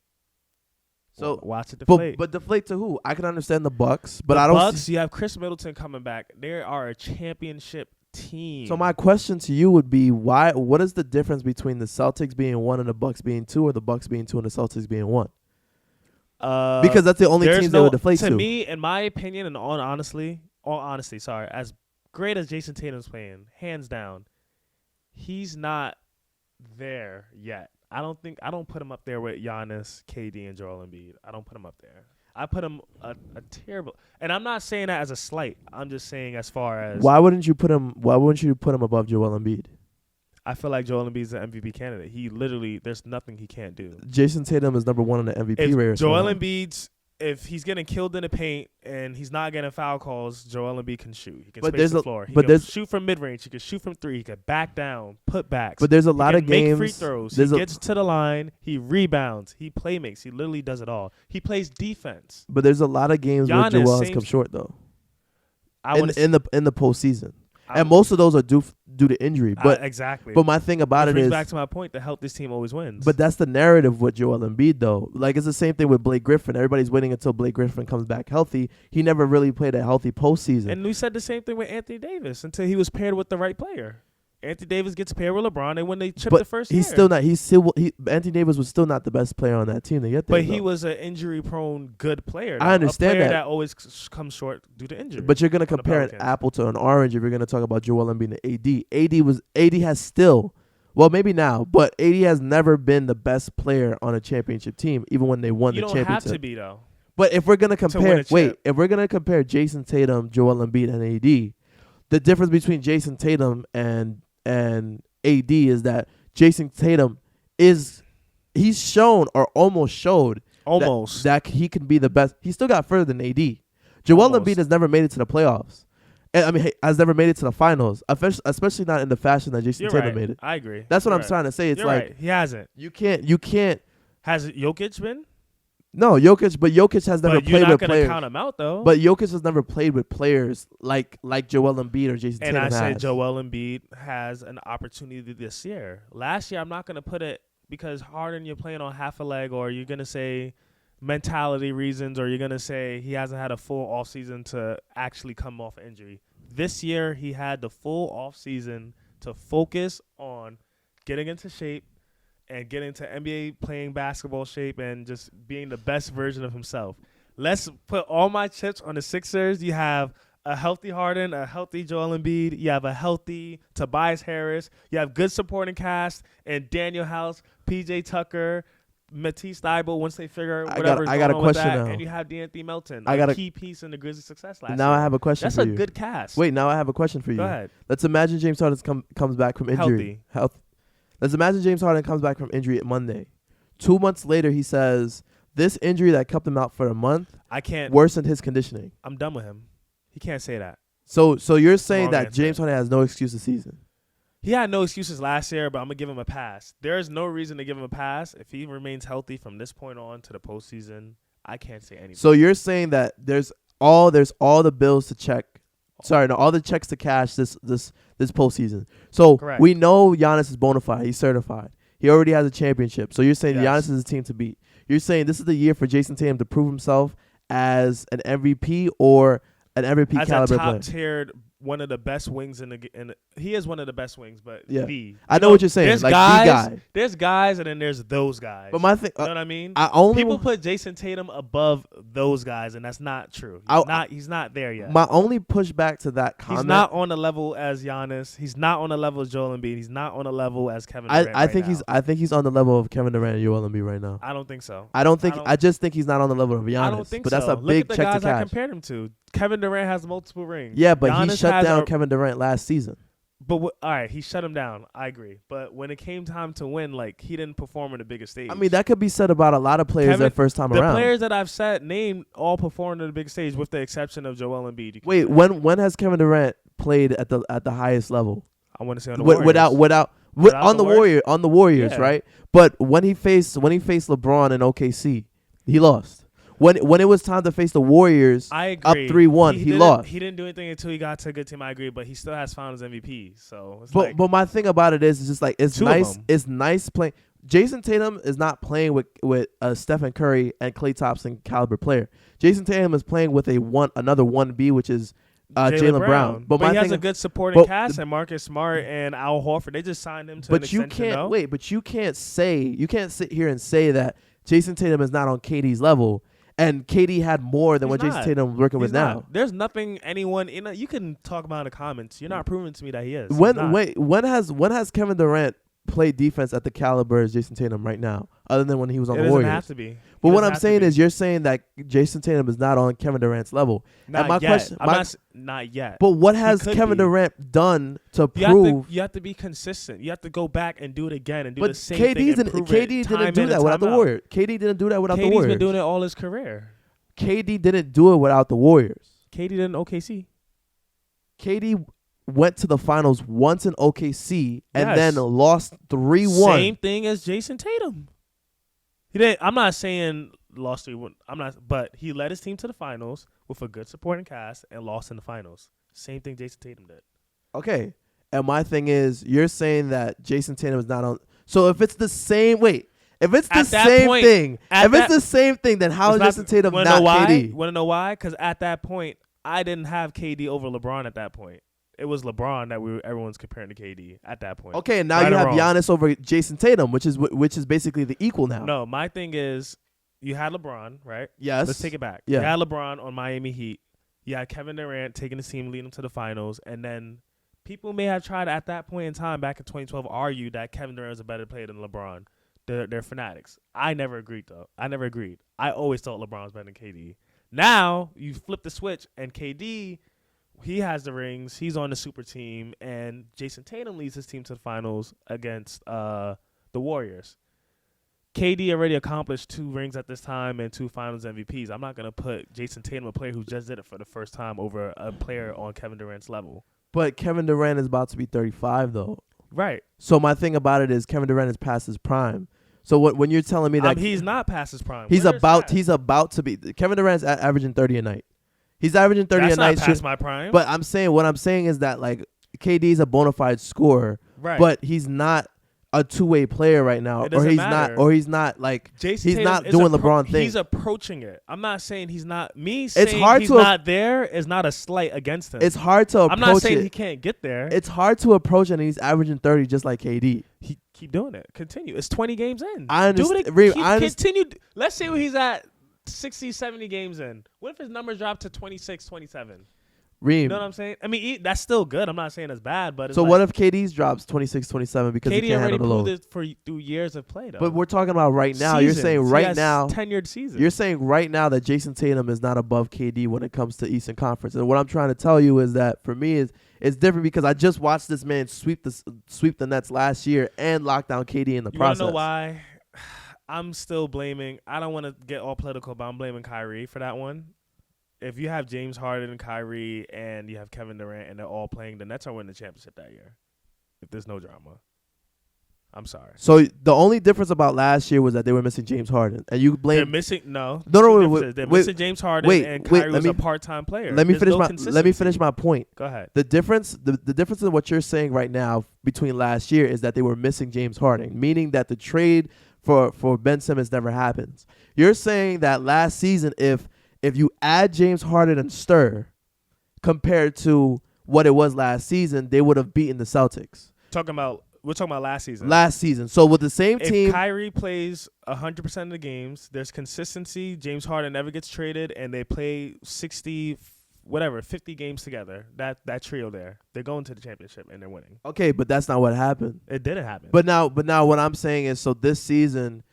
So watch it deflate. But deflate to who? I can understand the Bucks, but the I don't. Bucks. You have Chris Middleton coming back. They are a championship team. So my question to you would be, why? What is the difference between the Celtics being 1 and the Bucks being 2, or the Bucks being 2 and the Celtics being 1? Because that's the only teams they would deflate to. To me, in my opinion, and all honesty, as great as Jayson Tatum's playing, hands down, he's not there yet. I don't put him up there with Giannis, KD, and Joel Embiid. I don't put him up there. I put him a terrible, and I'm not saying that as a slight. I'm just saying as far as why wouldn't you put him above Joel Embiid? I feel like Joel Embiid's an MVP candidate. He literally, there's nothing he can't do. Jayson Tatum is number 1 in the MVP race. If he's getting killed in the paint and he's not getting foul calls, Joel Embiid can shoot. He can space the floor. He can shoot from mid-range. He can shoot from 3. He can back down, put backs. But there's a lot of games. Make free throws. He gets to the line. He rebounds. He playmakes. He literally does it all. He plays defense. But there's a lot of games where Joel has come short though. In the postseason. And most of those are due due to injury. But exactly. But my thing about it brings is, back to my point, the healthiest team always wins. but that's the narrative with Joel Embiid, though. Like, it's the same thing with Blake Griffin. Everybody's waiting until Blake Griffin comes back healthy. He never really played a healthy postseason. And we said the same thing with Anthony Davis until he was paired with the right player. Anthony Davis gets paired with LeBron, and when they chipped the first year. Anthony Davis was still not the best player on that team to get there. But he was an injury-prone good player. I understand a player that. always comes short due to injury. But you're going to compare an apple to an orange if you're going to talk about Joel Embiid and AD. AD has still, well, maybe now, but AD has never been the best player on a championship team, even when they won the championship. You don't have to be, though. But if we're going to compare, if we're going to compare Jayson Tatum, Joel Embiid, and AD, the difference between Jayson Tatum and AD is that Jayson Tatum he's shown or almost showed that he can be the best. He still got further than AD. Joel Embiid has never made it to the playoffs. Has never made it to the finals, especially not in the fashion that Jayson Tatum made it. I agree. That's what I'm trying to say. It's he hasn't. You can't. Has Jokic been? No, Jokic has never played with players. But you're not going to count him out, though. But Jokic has never played with players like Joel Embiid or Jayson Tatum And I has. say Joel Embiid has an opportunity this year. Last year, I'm not going to put it because Harden, you're playing on half a leg, or you're going to say mentality reasons, or you're going to say he hasn't had a full offseason to actually come off injury. This year, he had the full offseason to focus on getting into shape, and get into NBA playing basketball shape and just being the best version of himself. Let's put all my chips on the Sixers. You have a healthy Harden, a healthy Joel Embiid. You have a healthy Tobias Harris. You have good supporting cast and Daniel House, PJ Tucker, Matisse Thybulle once they figure whatever's going on with that. And you have DeAnthony Melton, a key piece in the Grizzlies' success last year. Now I have a question for you. That's a good cast. Wait, now I have a question for you. Go ahead. Let's imagine James Harden comes back from injury. Let's imagine James Harden comes back from injury at Monday. 2 months later, he says, this injury that kept him out for a month worsened his conditioning. I'm done with him. He can't say that. So you're saying that James Harden has no excuse this season? He had no excuses last year, but I'm going to give him a pass. There is no reason to give him a pass. If he remains healthy from this point on to the postseason, I can't say anything. So you're saying that there's all the bills to check. Sorry, no, all the checks to cash this postseason. So Correct. We know Giannis is bona fide. He's certified. He already has a championship. So you're saying Yes. Giannis is a team to beat. You're saying this is the year for Jayson Tatum to prove himself as an MVP or an MVP caliber player. As a top-tiered, one of the best wings he is one of the best wings, but I know what you're saying. There's like guys, the guy. There's guys, and then there's those guys. But my thing, you know what I mean? People put Jayson Tatum above those guys, and that's not true. He's not there yet. My only pushback to that comment. He's not on the level as Giannis. He's not on the level as Joel Embiid. He's not on the level as Kevin Durant. I think he's on the level of Kevin Durant and Joel Embiid right now. I don't think so. I just think he's not on the level of Giannis. I don't think but so. that's a big check to cash. Look at the guys I compared him to. Kevin Durant has multiple rings. Yeah, but Giannis he shut down Kevin Durant last season. But all right, he shut him down. I agree. But when it came time to win, he didn't perform on the biggest stage. I mean, that could be said about a lot of players their first time around. The players that I've named all performed on the big stage, with the exception of Joel Embiid. Wait, when has Kevin Durant played at the highest level? I want to say on the Warriors. On the Warriors, yeah. Right? But when he faced LeBron in OKC, he lost. When it was time to face the Warriors, I agree. Up 3-1, he lost. He didn't do anything until he got to a good team. I agree, but he still has Finals MVP. So, but my thing about it is, it's just it's nice. It's nice playing. Jayson Tatum is not playing with Stephen Curry and Klay Thompson caliber player. Jayson Tatum is playing with another 1B, which is Jaylen Brown. But he has a good supporting cast, and Marcus Smart and Al Horford. They just signed him to an extension. But you can't sit here and say that Jayson Tatum is not on KD's level. And KD had more than what Jayson Tatum working with now. There's nothing anyone you can talk about in the comments. You're not proving to me that he is. When has Kevin Durant played defense at the caliber of Jayson Tatum right now, other than when he was on the Warriors? It doesn't have to be. But what I'm saying is, you're saying that Jayson Tatum is not on Kevin Durant's level. Not yet. Not yet. But what has Kevin Durant done to prove? You have to be consistent. You have to go back and do it again and do the same thing. KD didn't do that without the Warriors. KD didn't do that without the Warriors. KD's been doing it all his career. KD didn't do it without the Warriors. KD did in OKC. KD went to the finals once in OKC and then lost 3-1. Same thing as Jayson Tatum. He didn't. I'm not saying lost 3-1. But he led his team to the finals with a good supporting cast and lost in the finals. Same thing Jayson Tatum did. Okay, And my thing is, you're saying that Jayson Tatum is not on. So if it's the same, if it's the same thing, then how is Jayson Tatum not KD? Want to know why? Because at that point, I didn't have KD over LeBron at that point. It was LeBron that everyone's comparing to KD at that point. Okay, and now you have Giannis over Jayson Tatum, which is basically the equal now. No, my thing is, you had LeBron, right? Yes. Let's take it back. Yeah. You had LeBron on Miami Heat. You had Kevin Durant taking the team, leading them to the finals, and then people may have tried at that point in time, back in 2012, argue that Kevin Durant was a better player than LeBron. They're fanatics. I never agreed, though. I always thought LeBron was better than KD. Now you flip the switch, and KD. He has the rings. He's on the super team, and Jayson Tatum leads his team to the finals against the Warriors. KD already accomplished 2 rings at this time and 2 finals MVPs. I'm not going to put Jayson Tatum, a player who just did it for the first time, over a player on Kevin Durant's level. But Kevin Durant is about to be 35, though. Right. So my thing about it is Kevin Durant is past his prime. So when you're telling me that he's not past his prime, he's about to be. Kevin Durant's averaging 30 a night. He's averaging 30 a night. That's not past my prime. But what I'm saying is that like KD's a bona fide scorer, right? But he's not a two-way player right now, or he's not like Jayson he's Tatum not doing LeBron thing. He's approaching it. I'm not saying he's not. He's not there is not a slight against him. It's hard to approach. I'm not saying he can't get there. It's hard to approach it, and he's averaging 30 just like KD. He keep doing it. Continue. It's 20 games in. I understand. Continue. Let's say he's at 60, 70 games in. What if his numbers drop to 26, 27? Reem. You know what I'm saying? I mean, that's still good. I'm not saying it's bad, but so what if KD's drops 26, 27 because he can't handle the load? KD already proved it through years of play, though. But we're talking about right now. You're saying right now, tenured season. You're saying right now that Jayson Tatum is not above KD when it comes to Eastern Conference. And what I'm trying to tell you is that for me it's different because I just watched this man sweep the Nets last year and lock down KD in the process. You wanna know why? I'm still blaming. I don't want to get all political, but I'm blaming Kyrie for that one. If you have James Harden and Kyrie and you have Kevin Durant and they're all playing, the Nets are winning the championship that year. If there's no drama. I'm sorry. So the only difference about last year was that they were missing James Harden. And you blame... They're missing... No. They're wait, missing James Harden and Kyrie was a part-time player. Let me finish my point. Go ahead. The difference in what you're saying right now between last year is that they were missing James Harden, meaning that the trade for Ben Simmons never happens. You're saying that last season, if you add James Harden and Stir compared to what it was last season, they would have beaten the Celtics. We're talking about last season. Last season. So with the same team. If Kyrie plays 100% of the games, there's consistency. James Harden never gets traded, and they play 50 games together. That trio there, they're going to the championship and they're winning. Okay, but that's not what happened. It didn't happen. But now what I'm saying is, so this season,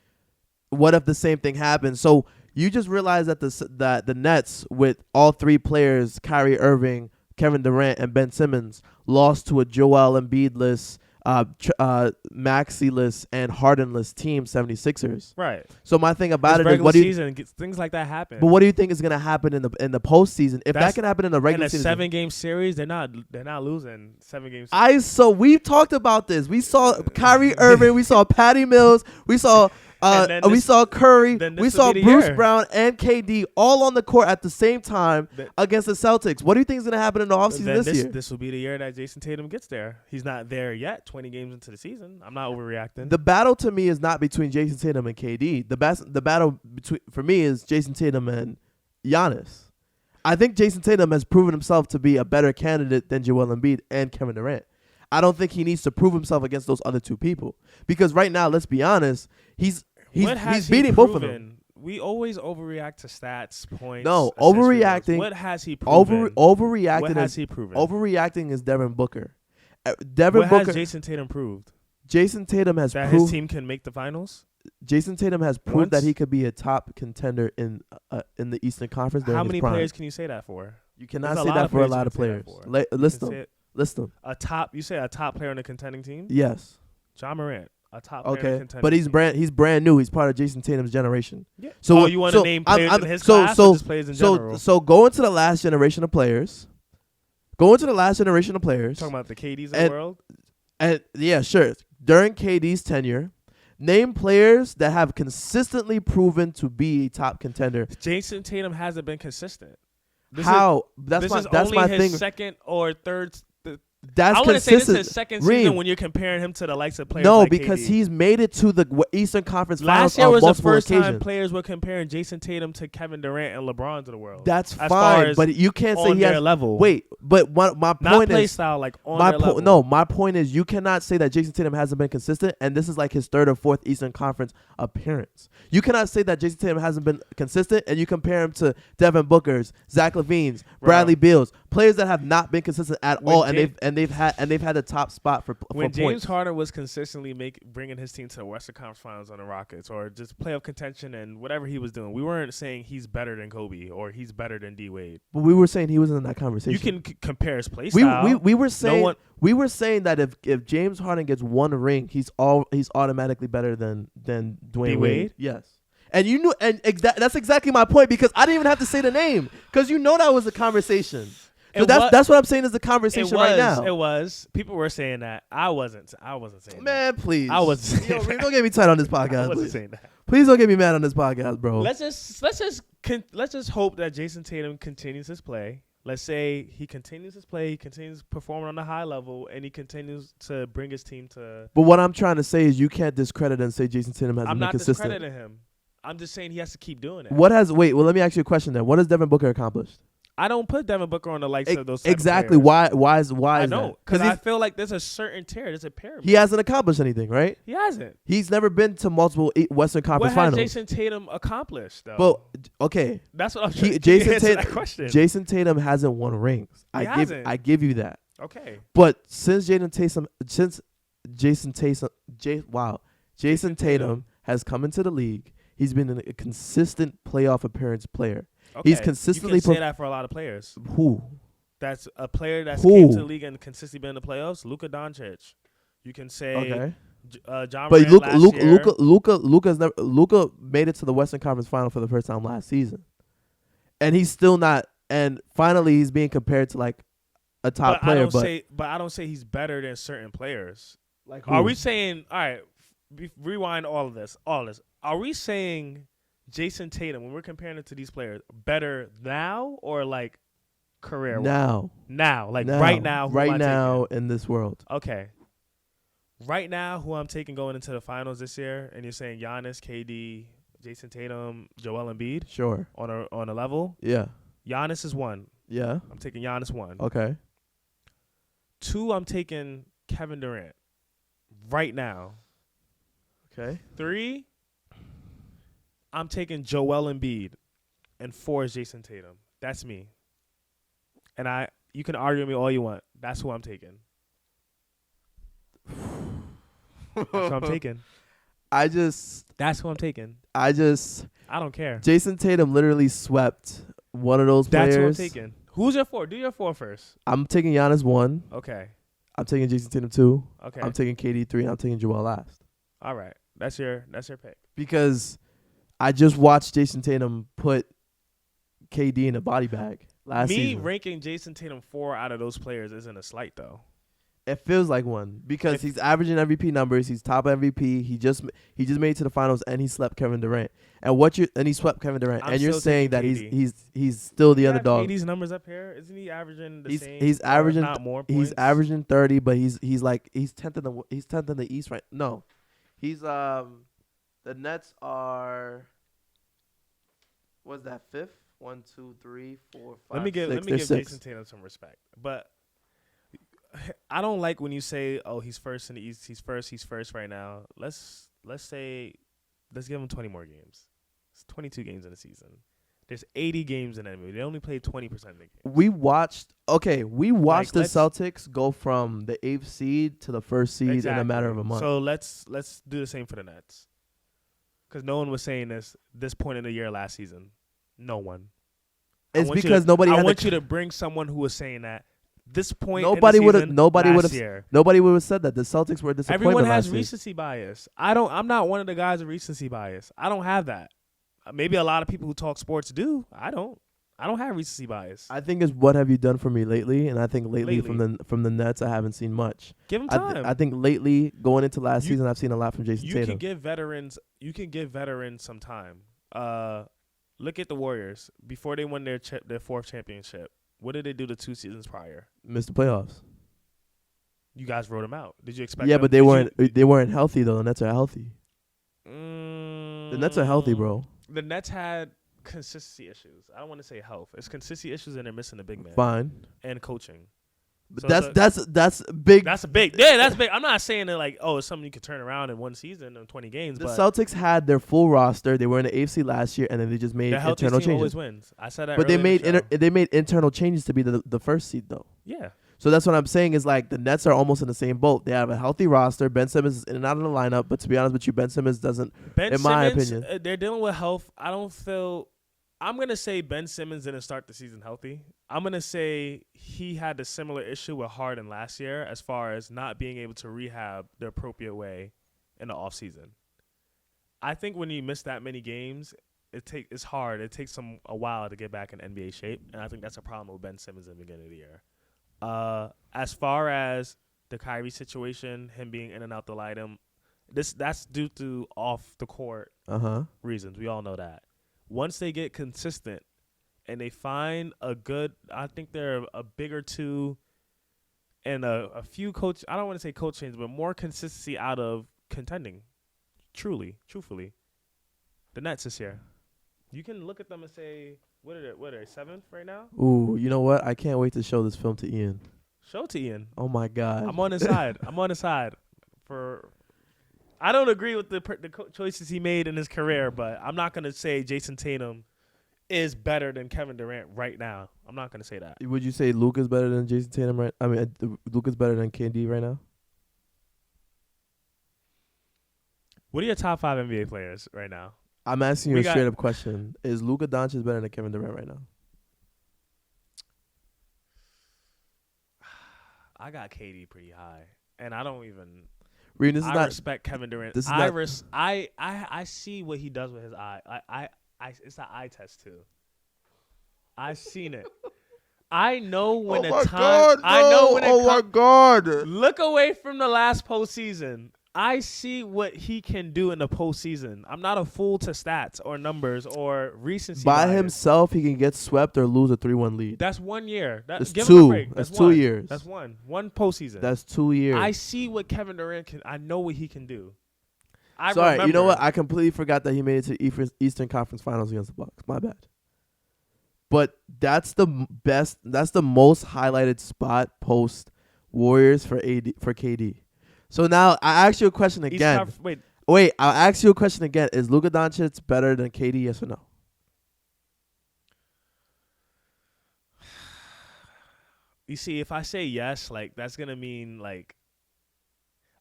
what if the same thing happens? So you just realized that the Nets with all 3 players, Kyrie Irving, Kevin Durant, and Ben Simmons, lost to a Joel Embiid-less, Maxey-less, and Harden-less team, 76ers. Right. So my thing about it is, things like that happen. But what do you think is going to happen in the postseason? If that can happen in the regular season, in a 7-game series, they're not losing 7 games. So we've talked about this. We saw Kyrie Irving, we saw Patty Mills, we saw we saw Curry, we saw Bruce Brown and KD all on the court at the same time against the Celtics. What do you think is going to happen in the offseason this year? This will be the year that Jayson Tatum gets there. He's not there yet, 20 games into the season. I'm not overreacting. The battle to me is not between Jayson Tatum and KD. The battle for me is Jayson Tatum and Giannis. I think Jayson Tatum has proven himself to be a better candidate than Joel Embiid and Kevin Durant. I don't think he needs to prove himself against those other 2 people. Because right now, let's be honest, he's beating both of them. We always overreact to stats, points. No, overreacting. What has he proven? Overreacting. What has he proven? Overreacting is Devin Booker. What has Jayson Tatum proved? Jayson Tatum has that his team can make the finals. Jayson Tatum has proved that he could be a top contender in the Eastern Conference. How many players can you say that for? You cannot say that for a lot of players. List them. You say a top player on a contending team? Yes. John Morant, a top player on a contending team. But he's brand new. He's part of Jayson Tatum's generation. Yeah. So you want to name players in his class or just players in general? So go into the last generation of players. Talking about the KDs of the world? And yeah, sure. During KD's tenure, name players that have consistently proven to be a top contender. Jayson Tatum hasn't been consistent. That's my thing. Second or third That's I want to say this is consistent. his second Reem. season when you're comparing him to the likes of players. No, like because KD. he's made it to the Eastern Conference Last Finals year on was the multiple first time occasions. players were comparing Jayson Tatum to Kevin Durant and LeBron to the world. That's as far fine, as but you can't say on he their has. level. Wait, but my Not point play is style, like on their level. No, my point is you cannot say that Jayson Tatum hasn't been consistent, and this is like his third or fourth Eastern Conference appearance. You cannot say that Jayson Tatum hasn't been consistent, and you compare him to Devin Booker's, Zach LaVine's, Bradley Beal's, players that have not been consistent at all, and they've had the top spot for when points. James Harden was consistently bringing his team to the Western Conference Finals on the Rockets, or just playoff contention and whatever he was doing, we weren't saying he's better than Kobe or he's better than D Wade. But we were saying he was in that conversation. You can compare his play style. We were saying we were saying that if James Harden gets one ring, he's automatically better than Dwayne D-Wade? Wade. Yes. And you knew, and that's exactly my point, because I didn't even have to say the name, because you know that was a conversation. So that's what I'm saying is the conversation right now. It was. People were saying that. I wasn't saying Man, that. please. I wasn't saying Yo, that. don't get me tight on this podcast. I wasn't please. saying that. Please don't get me mad on this podcast, bro. Let's just hope that Jayson Tatum continues his play. Let's say he continues his play, he continues performing on a high level, and he continues to bring his team to. But what I'm trying to say is you can't discredit and say Jayson Tatum hasn't been consistent. I'm not discrediting him. I'm just saying he has to keep doing it. Well, let me ask you a question then. What has Devin Booker accomplished? I don't put Devin Booker on the likes of those type exactly. of players. Why is I that? don't, because I feel like there's a certain tier. There's a pyramid. He hasn't accomplished anything, right? He hasn't. He's never been to multiple Western Conference What has Finals. Jayson Tatum accomplished, though? Well, okay. That's what I'm trying to answer that question. Jayson Tatum hasn't won rings. I give you that. Okay. But since Jayson Tatum has come into the league, he's been a consistent playoff appearance player. Okay. He's consistently you can say that for a lot of players. Who? That's a player that's Who? came to the league and consistently been in the playoffs. Luka Doncic. You can say John But Morant Luka made it to the Western Conference Final for the first time last season, and he's still not. And finally, he's being compared to like a top player. But I don't say he's better than certain players. Like, are we saying? All right, rewind all of this. Are we saying Jayson Tatum, when we're comparing it to these players, better now or like career? Now, like right now, right now in this world. Okay. Right now, who I'm taking going into the finals this year, and you're saying Giannis, KD, Jayson Tatum, Joel Embiid, sure, on a level. Yeah. Giannis is 1. Yeah. I'm taking Giannis 1. Okay. 2, I'm taking Kevin Durant. Right now. Okay. 3, I'm taking Joel Embiid, and 4 is Jayson Tatum. That's me. And you can argue with me all you want. That's who I'm taking. That's who I'm taking. That's who I'm taking. I don't care. Jayson Tatum literally swept one of those players. That's who I'm taking. Who's your 4? Do your 4 first. I'm taking Giannis 1. Okay. I'm taking Jayson Tatum 2. Okay. I'm taking KD 3. And I'm taking Joel last. All right. That's your pick. Because I just watched Jayson Tatum put KD in a body bag last season. Me ranking Jayson Tatum 4 out of those players isn't a slight, though. It feels like one because he's averaging MVP numbers. He's top MVP. He just made it to the finals and he swept Kevin Durant. And he swept Kevin Durant. And you're saying that he's still the underdog. KD's numbers up here, isn't he averaging the same? He's averaging not more points? He's averaging 30, but he's 10th in the East right. No, he's the Nets are. What's that? 5th? 1, 2, 3, 4, 5. Let me give Jayson Tatum some respect, but. I don't like when you say, "Oh, he's first in the East. He's first right now." Let's give him 20 more games. It's 22 games in the season. There's 80 games in NBA. They only played 20% of the games. We watched the Celtics go from the 8th seed to the 1st seed in a matter of a month. So let's do the same for the Nets. Because no one was saying this point in the year last season. No one. It's because nobody. I want you to bring someone who was saying that. This point nobody would have nobody would have said that the Celtics were a disappointment. Everyone has recency bias. I'm not one of the guys with recency bias. I don't have that. Maybe a lot of people who talk sports do. I don't have recency bias. I think it's what have you done for me lately, and I think lately. from the Nets I haven't seen much. Give them time. I think lately going into last season I've seen a lot from Jayson Tatum. You can give veterans some time. Look at the Warriors before they won their 4th championship. What did they do the 2 seasons prior? Missed the playoffs. You guys wrote them out. Did you expect? Yeah, them? but they weren't healthy though. The Nets are healthy. The Nets are healthy, bro. The Nets had consistency issues. I don't want to say health. It's consistency issues, and they're missing a big man. Fine. And coaching. But So that's big. That's a big. Yeah, that's big. I'm not saying that like, oh, it's something you could turn around in one season in 20 games. The but Celtics had their full roster. They were in the AFC last year, and then they just made the healthiest internal team changes. always wins. I said that. But they earlier in made the show. they made internal changes to be the first seed though. Yeah. So that's what I'm saying is like the Nets are almost in the same boat. They have a healthy roster. Ben Simmons is in and out of the lineup, but to be honest with you, Ben Simmons doesn't. In my opinion, they're dealing with health. I don't feel. I'm gonna say Ben Simmons didn't start the season healthy. I'm gonna say he had a similar issue with Harden last year as far as not being able to rehab the appropriate way in the offseason. I think when you miss that many games, it's hard. It takes a while to get back in NBA shape, and I think that's a problem with Ben Simmons in the beginning of the year. As far as the Kyrie situation, him being in and out the lineup, that's due to off the court reasons. We all know that. Once they get consistent and they find a good, I think they're a bigger two and a few coach. I don't want to say coach changes, but more consistency out of contending. Truthfully, the Nets this year. You can look at them and say, what are they, seventh right now? Ooh, you know what? I can't wait to show this film to Ian. Show it to Ian. Oh my God. I'm on his side. I don't agree with the choices he made in his career, but I'm not gonna say Jayson Tatum is better than Kevin Durant right now. I'm not gonna say that. Would you say Luka's better than Jayson Tatum right? I mean, Luka's better than KD right now. What are your top 5 NBA players right now? I'm asking you a straight up question. Is Luka Doncic better than Kevin Durant right now? I got KD pretty high, and I don't even. Reem, this is I respect Kevin Durant. This is I see what he does with his eye. It's an eye test too. I've seen it. I know when the time. God, no. I know when it Oh my God! Look away from the last postseason. I see what he can do in the postseason. I'm not a fool to stats or numbers or recency. By bias. himself, he can get swept or lose a 3-1 lead. That's 1 year. That's give him a 2. break. That's That's 2 one. years. That's one postseason. That's 2 years. I see what Kevin Durant can. I know what he can do. Sorry, remember. you know what? I completely forgot that he made it to Eastern Conference Finals against the Bucks. My bad. But that's the best. That's the most highlighted spot post Warriors for KD. So now I ask you a question again. Wait, I'll ask you a question again. Is Luka Doncic better than KD? Yes or no? You see, if I say yes, like that's gonna mean like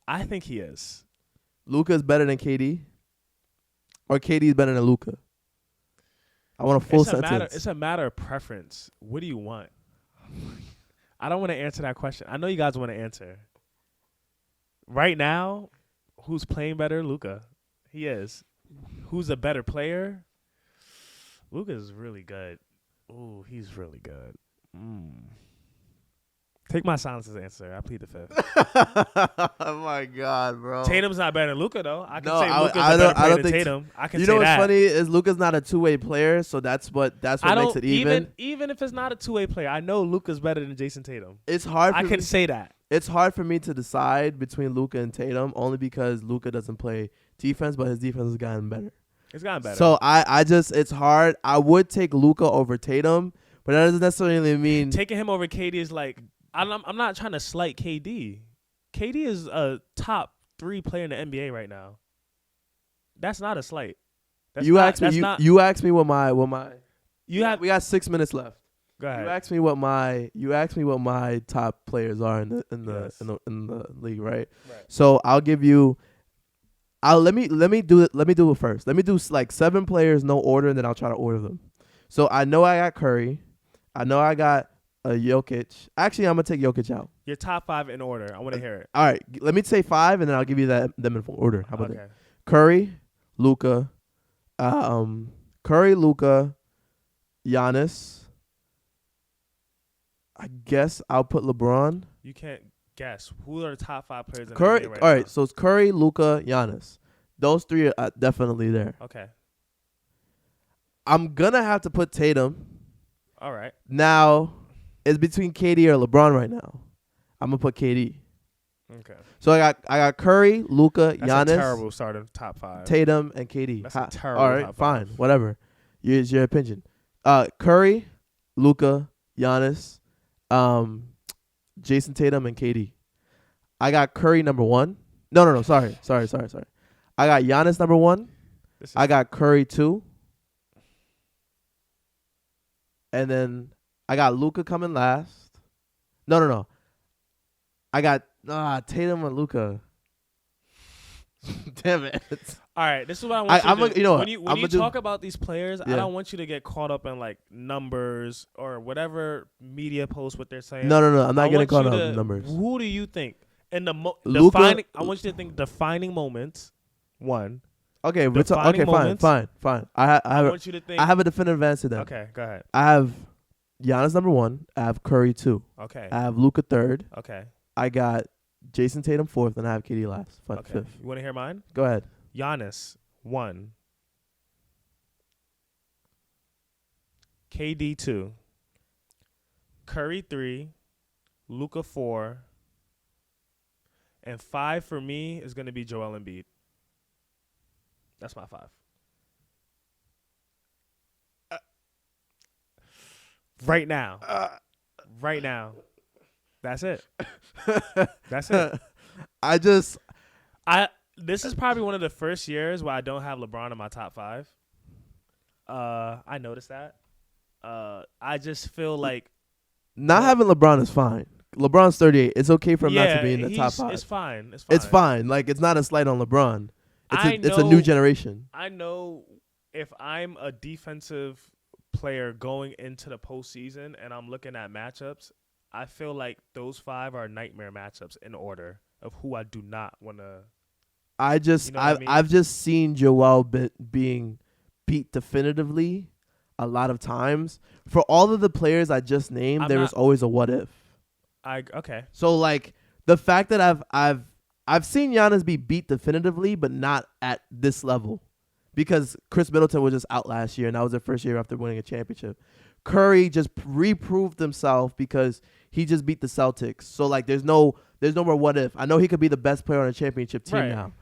I think he is. Luka is better than KD, or KD is better than Luka. I want a full sentence. It's a matter of preference. What do you want? I don't want to answer that question. I know you guys want to answer. Right now, who's playing better? Luka. He is. Who's a better player? Luka is really good. Ooh, he's really good. Take my silence as answer. I plead the fifth. Oh my God, bro. Tatum's not better than Luka though. I can No, say I- Luka's I a don't- better I player don't than think Tatum. I can You say know what's that. funny is Luka's not a two-way player, so that's what makes it even. Even if it's not a two-way player, I know Luka's better than Jayson Tatum. It's hard. I can say that. It's hard for me to decide between Luka and Tatum only because Luka doesn't play defense, but his defense has gotten better. It's gotten better. So I just it's hard. I would take Luka over Tatum, but that doesn't necessarily mean taking him over KD is like I'm not trying to slight KD. KD is a top 3 player in the NBA right now. That's not a slight. you asked me what my we got 6 minutes left. Go ahead. You asked me what my top players are in the league, right? Right. So I'll give you. Let me do it. Let me do it first. Let me do like 7 players, no order, and then I'll try to order them. So I know I got Curry. I know I got Jokic. Actually, I'm gonna take Jokic out. Your top 5 in order. I want to hear it. All right, let me say 5, and then I'll give you them in order. How about Okay. that? Curry, Luka, Giannis. I guess I'll put LeBron. You can't guess who are the top 5 players in Curry. the NBA right All now. right, so it's Curry, Luka, Giannis. Those 3 are definitely there. Okay. I'm gonna have to put Tatum. All right. Now, it's between KD or LeBron right now. I'm gonna put KD. Okay. So I got Curry, Luka, That's Giannis, a terrible start of top 5. Tatum, and KD. That's a terrible All right, top fine, 5. whatever. It's your opinion. Curry, Luka, Giannis, Jayson Tatum, and KD. I got Curry number 1. No. Sorry. I got Giannis number 1. I got Curry 2. And then I got Luka coming last. No. I got Tatum and Luka. Damn it. All right, this is what I want you to do. You know when you talk about these players, Yeah. I don't want you to get caught up in like numbers or whatever media posts what they're saying. No. I'm not I getting want caught you up to- in numbers. Who do you think? And Luka- defining, I want you to think defining moments. One. Okay, Defining moments. fine. I I want you to think. have a definitive answer then. Okay, go ahead. I have Giannis number 1. I have Curry 2. Okay. I have Luka 3rd. Okay. I got Jayson Tatum 4th, and I have KD last. Okay. 5th. You want to hear mine? Go ahead. Giannis 1. KD 2. Curry 3. Luka 4. And 5 for me is going to be Joel Embiid. That's my 5. Right now. Right now. That's it. That's it. This is probably one of the first years where I don't have LeBron in my top 5. I noticed that. I just feel like Not having LeBron is fine. LeBron's 38. It's okay for him not to be in the top 5. It's fine. It's fine. Like, it's not a slight on LeBron. It's a know- new generation. I know if I'm a defensive player going into the postseason and I'm looking at matchups, I feel like those 5 are nightmare matchups in order of who I do not want to. I've just seen Joel being beat definitively a lot of times. For all of the players I just named, there was always a what if. Okay. So like the fact that I've seen Giannis be beat definitively, but not at this level, because Chris Middleton was just out last year, and that was their first year after winning a championship. Curry just reproved himself because he just beat the Celtics. So like there's no more what if. I know he could be the best player on a championship team now.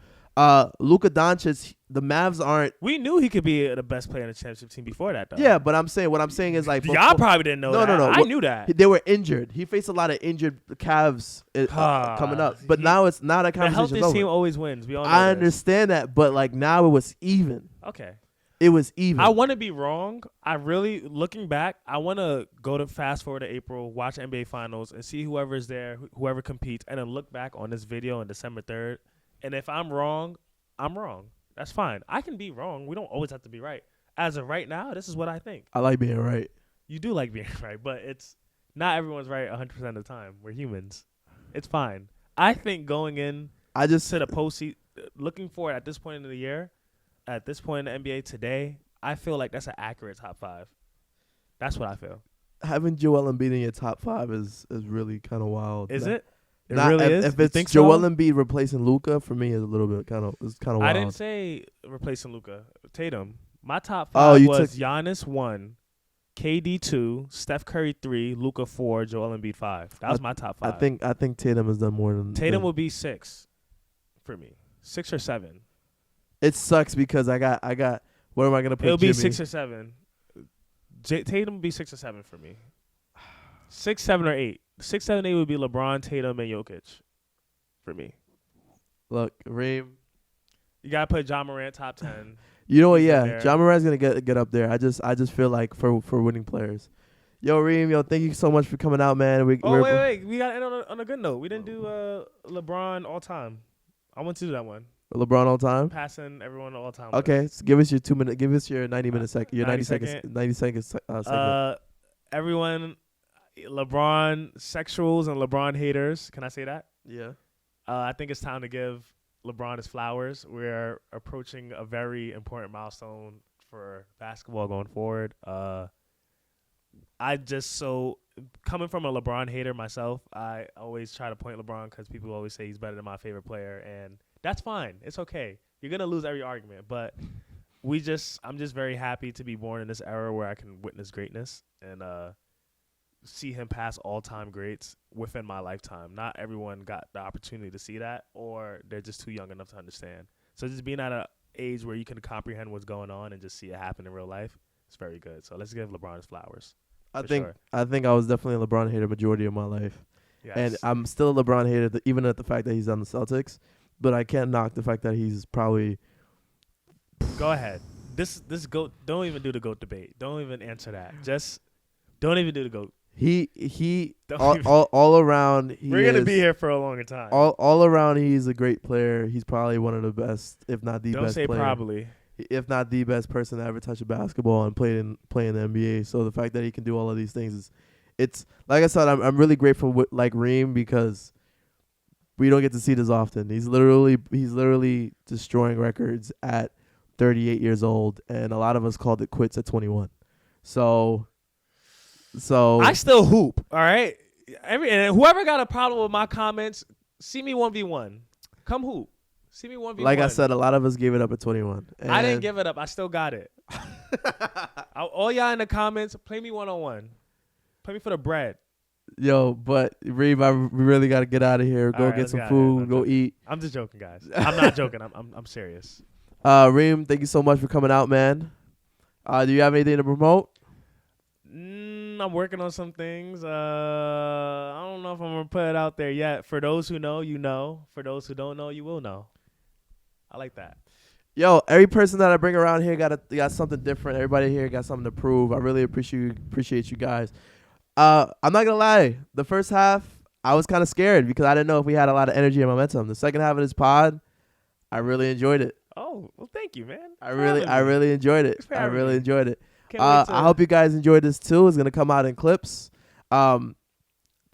Luka Doncic, the Mavs aren't. We knew he could be the best player in the championship team before that, though. Yeah, but what I'm saying is like y'all probably didn't know that. No. I knew that. They were injured. He faced a lot of injured Cavs coming up. But now that The conversation's healthiest over. team always wins. We all know I this. understand that, but like now it was even. Okay. It was even. I want to be wrong. I really, looking back, I want to go to fast forward to April, watch NBA Finals, and see whoever's there, whoever competes, and then look back on this video on December 3rd. And if I'm wrong, I'm wrong. That's fine. I can be wrong. We don't always have to be right. As of right now, this is what I think. I like being right. You do like being right, but it's not everyone's right 100% of the time. We're humans. It's fine. I think going in to the postseason, looking forward at this point in the year, at this point in the NBA today, I feel like that's an accurate top 5. That's what I feel. Having Joel Embiid in your top 5 is really kind of wild. Is it? It Not, really is? If You it's think Joel so? Embiid replacing Luka, for me is a little bit kind of wild. I didn't say replacing Luka. Tatum. My top 5 was Giannis 1, KD 2, Steph Curry 3, Luka 4, Joel Embiid 5. That was my top 5. I think Tatum has done more than Tatum will be 6 for me. 6 or 7. It sucks because I got. Where am I gonna put? It'll be Jimmy? 6 or 7. Tatum will be 6 or 7 for me. 6, 7, or 8. 6, 7, 8 would be LeBron, Tatum, and Jokic for me. Look, Reem. You gotta put John Morant top 10. You know what? He's in Yeah, there. John Morant's gonna get up there. I just feel like for winning players. Yo, Reem, thank you so much for coming out, man. Wait. We got to end on a good note. We didn't do LeBron all time. I want to do that one. LeBron all time. Passing everyone all time. Okay, so give us your 2 minute. Give us your 90-minute second. Your 90 90 seconds. 90 seconds. Segment. Everyone, LeBron sexuals and LeBron haters. Can I say that? Yeah. I think it's time to give LeBron his flowers. We're approaching a very important milestone for basketball going forward. Coming from a LeBron hater myself, I always try to point LeBron because people always say he's better than my favorite player, and that's fine. It's okay. You're gonna lose every argument, but I'm just very happy to be born in this era where I can witness greatness, and see him pass all-time greats within my lifetime. Not everyone got the opportunity to see that, or they're just too young enough to understand. So just being at an age where you can comprehend what's going on and just see it happen in real life, it's very good. So let's give LeBron his flowers. I for think sure. I think I was definitely a LeBron hater majority of my life. Yes. And I'm still a LeBron hater, even at the fact that he's on the Celtics. But I can't knock the fact that he's probably. Go ahead. This GOAT. Don't even do the GOAT debate. Don't even answer that. Just don't even do the GOAT. He Don't all around. We're gonna be here for a longer time. All around, he's a great player. He's probably one of the best, if not the Don't best say player. probably. If not the best person to ever touch a basketball and play in the NBA. So the fact that he can do all of these things it's like I said, I'm really grateful with like Reem because we don't get to see this often. He's literally destroying records at 38 years old, and a lot of us called it quits at 21. So I still hoop. All right. And whoever got a problem with my comments, see me 1v1. Come hoop. See me 1v1. like I said, a lot of us gave it up at 21. I didn't give it up. I still got it. All y'all in the comments, play me 1-on-1. Play me for the bread. Yo, but Reem, we really got to get out of here. Go right, get let's some get food. outta here. Go eat. I'm just joking, guys. I'm not joking. I'm serious. Reem, thank you so much for coming out, man. Do you have anything to promote? I'm working on some things. I don't know if I'm gonna put it out there yet. For those who know, you know. For those who don't know, you will know. I like that. Yo, every person that I bring around here got something different. Everybody here got something to prove. I really appreciate you guys. I'm not gonna lie. The first half, I was kind of scared because I didn't know if we had a lot of energy and momentum. The second half of this pod, I really enjoyed it. Oh, well, thank you, man. I really enjoyed it. I really enjoyed it. Can't wait to I hope you guys enjoyed this too. It's gonna come out in clips. Thank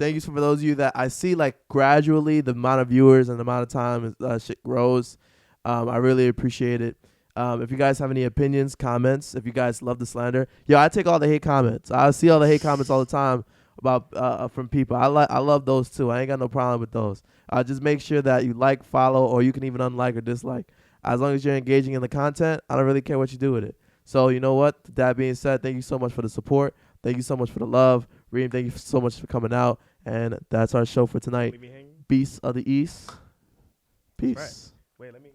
you for those of you that I see like gradually the amount of viewers and the amount of time shit grows. I really appreciate it. If you guys have any opinions, comments, if you guys love the slander, I take all the hate comments. I see all the hate comments all the time about from people. I love those too. I ain't got no problem with those. Just make sure that you like, follow, or you can even unlike or dislike. As long as you're engaging in the content, I don't really care what you do with it. So you know what? That being said, thank you so much for the support. Thank you so much for the love. Reem, thank you so much for coming out. And that's our show for tonight. leave me hanging. Beasts of the East. Peace. Right. Wait, let me.